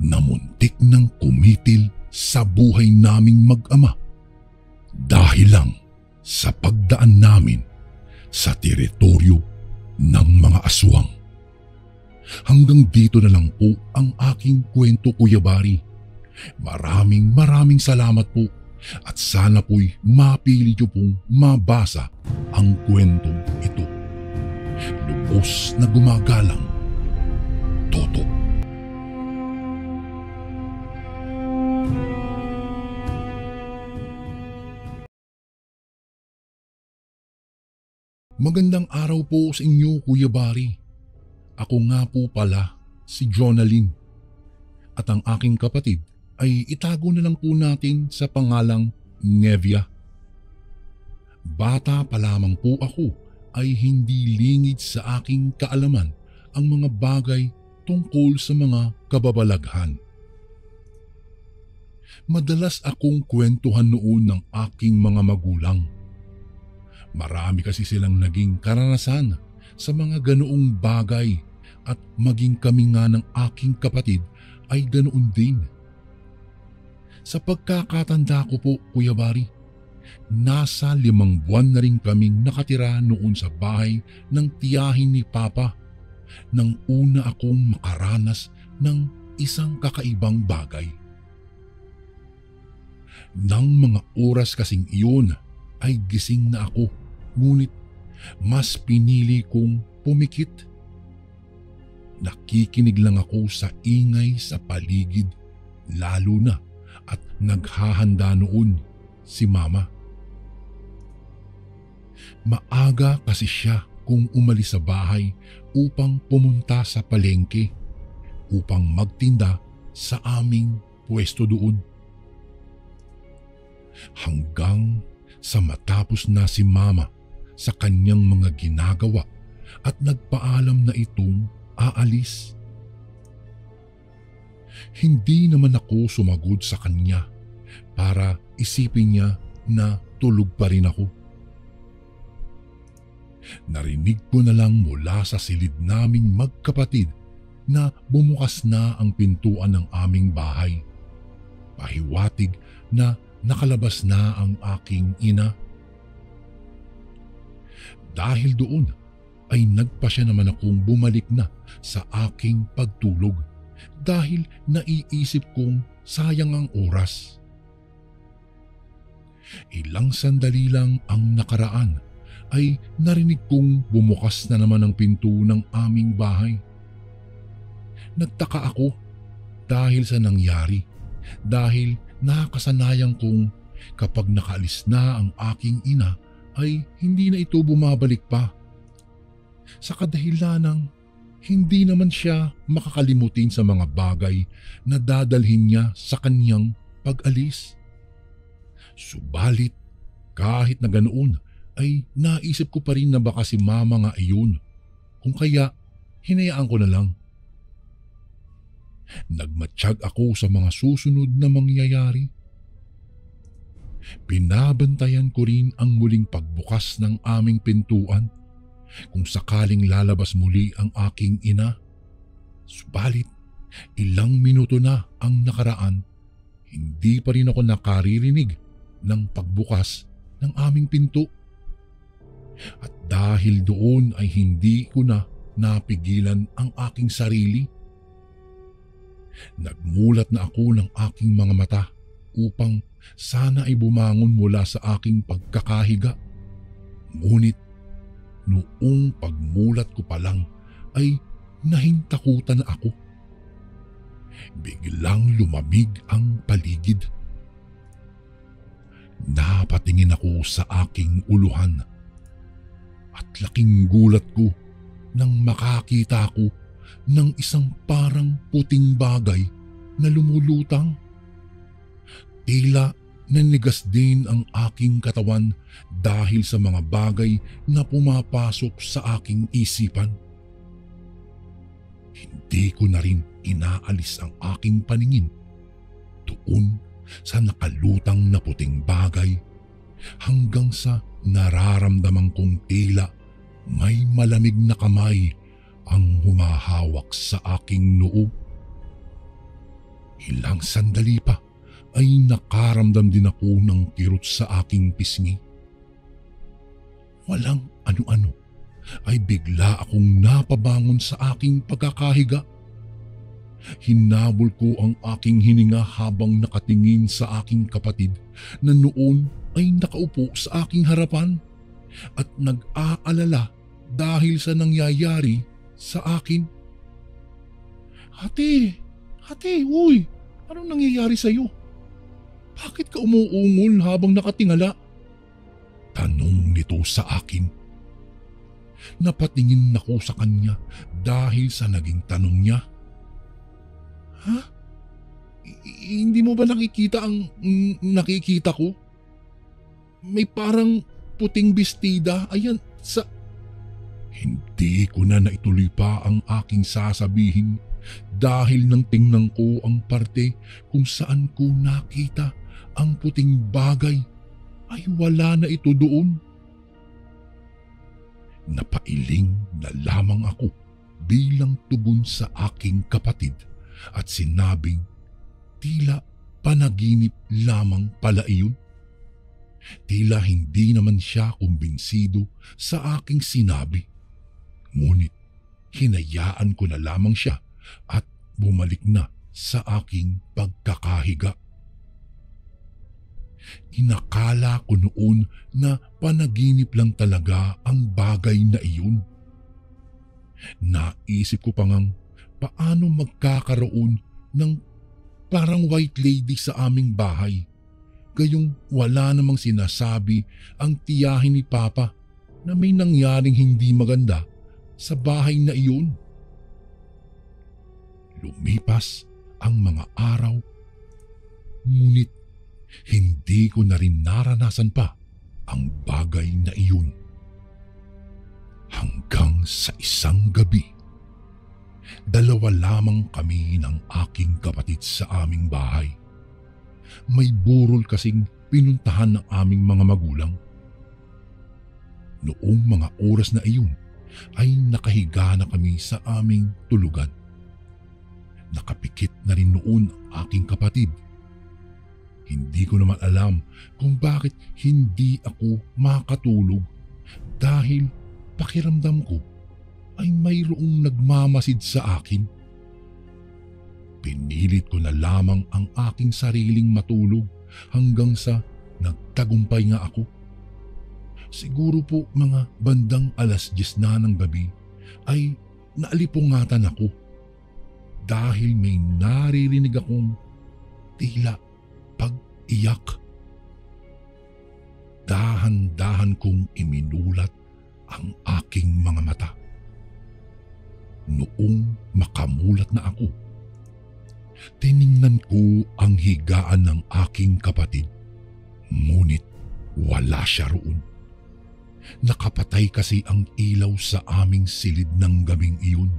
na muntik nang kumitil sa buhay naming mag-ama dahil lang sa pagdaan namin sa teritoryo ng mga aswang. Hanggang dito na lang po ang aking kwento, Kuya Bari. Maraming salamat po at sana po'y mapili niyo pong mabasa ang kwentong ito. Lubos na gumagalang, Toto. Magandang araw po sa inyo, Kuya Bari. Ako nga po pala si Jonalyn at ang aking kapatid ay itago na lang po natin sa pangalang Nevia. Bata pa lamang po ako ay hindi lingid sa aking kaalaman ang mga bagay tungkol sa mga kababalaghan. Madalas akong kwentuhan noon ng aking mga magulang. Marami kasi silang naging karanasan sa mga ganoong bagay at maging kami nga ng aking kapatid ay ganoon din. Sa pagkakatanda ko po, Kuya Bari, nasa 5 buwan na rin kaming nakatira noon sa bahay ng tiyahin ni Papa nang una akong makaranas ng isang kakaibang bagay. Nang mga oras kasing iyon ay gising na ako, ngunit mas pinili kong pumikit. Nakikinig lang ako sa ingay sa paligid, lalo na at naghahanda noon si Mama. Maaga kasi siya kung umalis sa bahay upang pumunta sa palengke upang magtinda sa aming pwesto doon. Hanggang sa matapos na si Mama sa kanyang mga ginagawa at nagpaalam na itong aalis. Hindi naman ako sumagod sa kanya para isipin niya na tulog pa rin ako. Narinig ko na lang mula sa silid naming magkapatid na bumukas na ang pintuan ng aming bahay. Pahiwatig na nakalabas na ang aking ina. Dahil doon ay nagpasya naman akong bumalik na sa aking pagtulog dahil naiisip kong sayang ang oras. Ilang sandali lang ang nakaraan ay narinig kong bumukas na naman ang pinto ng aming bahay. Nagtaka ako dahil sa nangyari, dahil nakasanayan kong kapag nakaalis na ang aking ina ay hindi na ito bumabalik pa. Sa kadahilanang hindi naman siya makakalimutin sa mga bagay na dadalhin niya sa kanyang pag-alis. Subalit kahit na ganoon ay naisip ko pa rin na baka si Mama nga iyon, kung kaya hinayaan ko na lang. Nagmatsyag ako sa mga susunod na mangyayari. Binabantayan ko rin ang muling pagbukas ng aming pintuan kung sakaling lalabas muli ang aking ina. Subalit, ilang minuto na ang nakaraan, hindi pa rin ako nakaririnig ng pagbukas ng aming pinto. At dahil doon ay hindi ko na napigilan ang aking sarili. Nagmulat na ako ng aking mga mata upang sana ay bumangon mula sa aking pagkakahiga. Ngunit noong pagmulat ko pa lang ay nahintakutan na ako. Biglang lumamig ang paligid. Napatingin ako sa aking uluhan at laking gulat ko nang makakita ko ng isang parang puting bagay na lumulutang. Tila nanigas din ang aking katawan dahil sa mga bagay na pumapasok sa aking isipan. Hindi ko na rin inaalis ang aking paningin doon sa nakalutang na puting bagay hanggang sa nararamdaman kong tila may malamig na kamay ang humahawak sa aking noo. Ilang sandali pa ay nakaramdam din ako ng kirot sa aking pisngi. Walang ano-ano ay bigla akong napabangon sa aking pagkakahiga. Hinabol ko ang aking hininga habang nakatingin sa aking kapatid na noon ay nakaupo sa aking harapan at nag-aalala dahil sa nangyayari sa akin. Ate, uy, anong nangyayari sa'yo? Bakit ka umuungol habang nakatingala? Tanong nito sa akin. Napatingin ako sa kanya dahil sa naging tanong niya. Ha? Hindi mo ba nakikita ang nakikita ko? May parang puting bestida, ayan, sa... Hindi ko na naituloy pa ang aking sasabihin dahil nang tingnan ko ang parte kung saan ko nakita ang puting bagay ay wala na ito doon. Napailing na lamang ako bilang tugon sa aking kapatid at sinabing tila panaginip lamang pala iyon. Tila hindi naman siya kumbinsido sa aking sinabi. Ngunit hinayaan ko na lamang siya at bumalik na sa aking pagkakahiga. Inakala ko noon na panaginip lang talaga ang bagay na iyon. Naisip ko pa ngang paano magkakaroon ng parang white lady sa aming bahay. Gayong wala namang sinasabi ang tiyahin ni Papa na may nangyaring hindi maganda sa bahay na iyon. Lumipas ang mga araw, ngunit hindi ko na rin naranasan pa ang bagay na iyon. Hanggang sa isang gabi, dalawa lamang kami ng aking kapatid sa aming bahay. May burol kasing pinuntahan ng aming mga magulang. Noong mga oras na iyon ay nakahiga na kami sa aming tulugan. Nakapikit na rin noon ang aking kapatid. Hindi ko naman alam kung bakit hindi ako makatulog dahil pakiramdam ko ay mayroong nagmamasid sa akin. Pinilit ko na lamang ang aking sariling matulog hanggang sa nagtagumpay nga ako. Siguro po mga bandang 10:00 na ng gabi ay naalipungatan ako dahil may naririnig akong tila pag-iyak. Dahan-dahan kong iminulat ang aking mga mata. Noong makamulat na ako, tiningnan ko ang higaan ng aking kapatid, ngunit wala siya roon. Nakapatay kasi ang ilaw sa aming silid ng gabing iyon.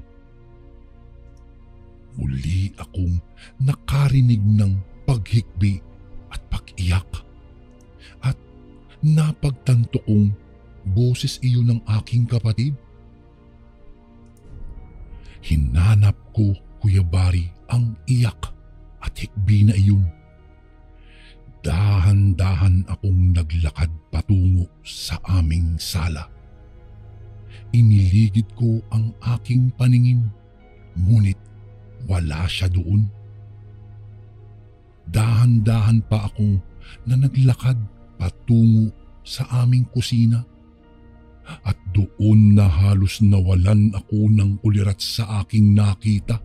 Muli akong nakarinig ng paghikbi at pag-iyak. napagtanto kong boses iyon ng aking kapatid. Hinanap ko, Kuya Bari, ang iyak at hikbi na iyon. Dahan-dahan akong naglakad patungo sa aming sala. Iniligid ko ang aking paningin, ngunit wala siya doon. Dahan-dahan pa ako na naglakad patungo sa aming kusina at doon na halos nawalan ako ng ulirat sa aking nakita.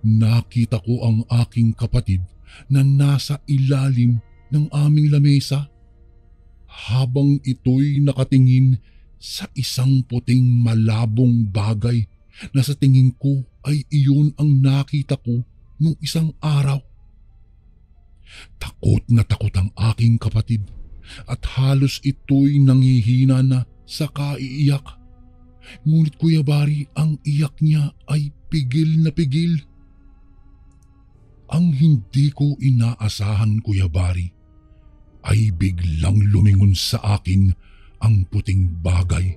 Nakita ko ang aking kapatid na nasa ilalim ng aming lamesa habang ito'y nakatingin sa isang puting malabong bagay na sa tingin ko ay iyon ang nakita ko nung isang araw. Takot na takot ang aking kapatid at halos ito'y nangihina na sa kaiiyak. Ngunit Kuya Bari, ang iyak niya ay pigil na pigil. Ang hindi ko inaasahan, Kuya Bari, ay biglang lumingon sa akin ang puting bagay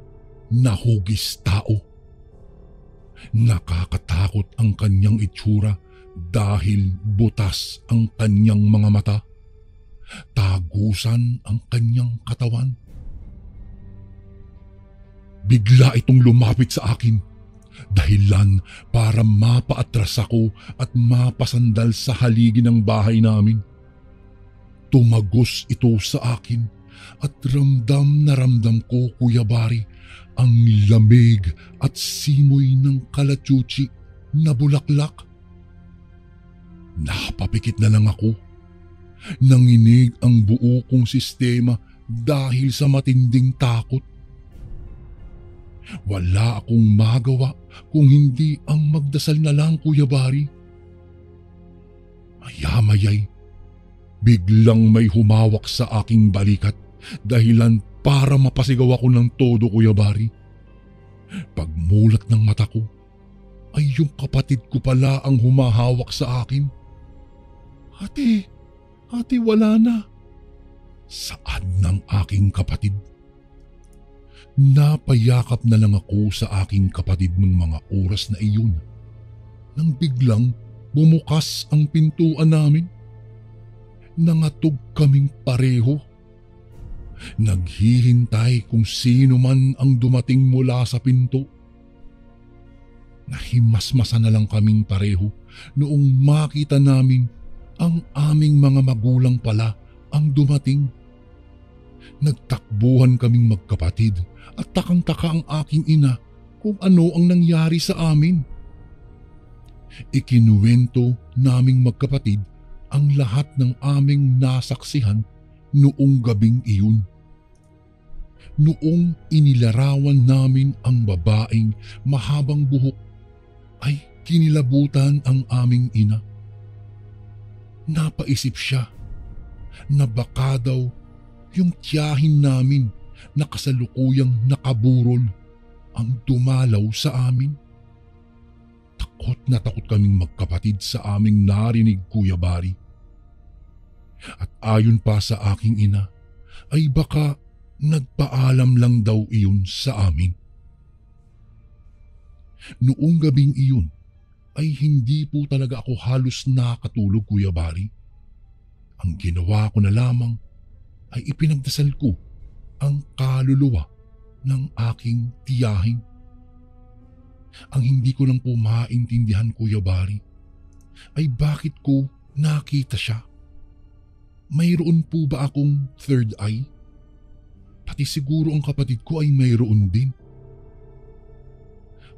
na hugis tao. Nakakatakot ang kanyang itsura dahil butas ang kanyang mga mata. Tagusan ang kanyang katawan. Bigla itong lumapit sa akin, dahilan para mapaatras ako at mapasandal sa haligi ng bahay namin. Tumagos ito sa akin at ramdam na ramdam ko, Kuya Bari, ang lamig at simoy ng kalachuchi na bulaklak. Napapikit na lang ako. Nanginig ang buo kong sistema dahil sa matinding takot. Wala akong magawa kung hindi ang magdasal na lang, Kuya Bari. Maya-maya'y biglang may humawak sa aking balikat, dahilan para mapasigaw ako ng todo, Kuya Bari. Pagmulat ng mata ko, ay yung kapatid ko pala ang humahawak sa akin. Ate, wala na. Saad ng aking kapatid. Napayakap na lang ako sa aking kapatid ng mga oras na iyon nang biglang bumukas ang pintuan namin. Nangatog kaming pareho. Naghihintay kung sino man ang dumating mula sa pinto. Nahimasmasa na lang kaming pareho noong makita namin ang aming mga magulang pala ang dumating. Nagtakbuhan kaming magkapatid at takang-taka ang aking ina kung ano ang nangyari sa amin. Ikinuwento naming magkapatid ang lahat ng aming nasaksihan noong gabing iyon. Noong inilarawan namin ang babaeng mahabang buhok, ay kinilabutan ang aming ina. Napaisip siya na baka daw yung tiyahin namin na kasalukuyang nakaburol ang dumalaw sa amin. Takot na takot kaming magkapatid sa aming narinig, Kuya Bari. At ayon pa sa aking ina, ay baka nagpaalam lang daw iyon sa amin. Noong gabing iyon, ay hindi po talaga ako halos nakatulog, Kuya Bari. Ang ginawa ko na lamang ay ipinagdasal ko ang kaluluwa ng aking tiyahin. Ang hindi ko lang po maintindihan, Kuya Bari, ay bakit ko nakita siya. Mayroon po ba akong third eye? Pati siguro ang kapatid ko ay mayroon din.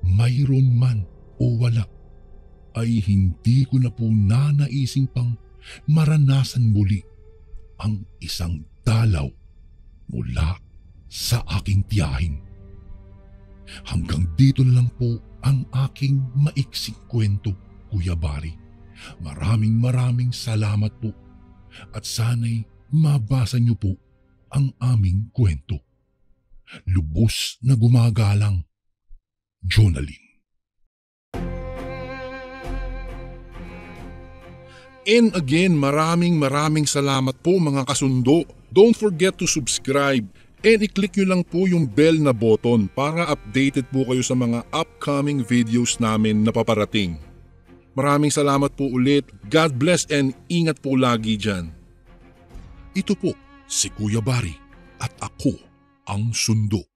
Mayroon man o wala, ay hindi ko na po nanaising pang maranasan muli ang isang dalaw mula sa aking tiyahin. Hanggang dito na lang po ang aking maiksing kwento, Kuya Bari. Maraming salamat po at sana'y mabasa niyo po ang aming kwento. Lubos na gumagalang, Jonalyn. And again, maraming salamat po mga kasundo Don't forget to subscribe and i-click nyo lang po yung bell na button para updated po kayo sa mga upcoming videos namin na paparating. Maraming salamat po ulit. God bless and ingat po lagi dyan. Ito po si Kuya Bari at ako ang Sundo.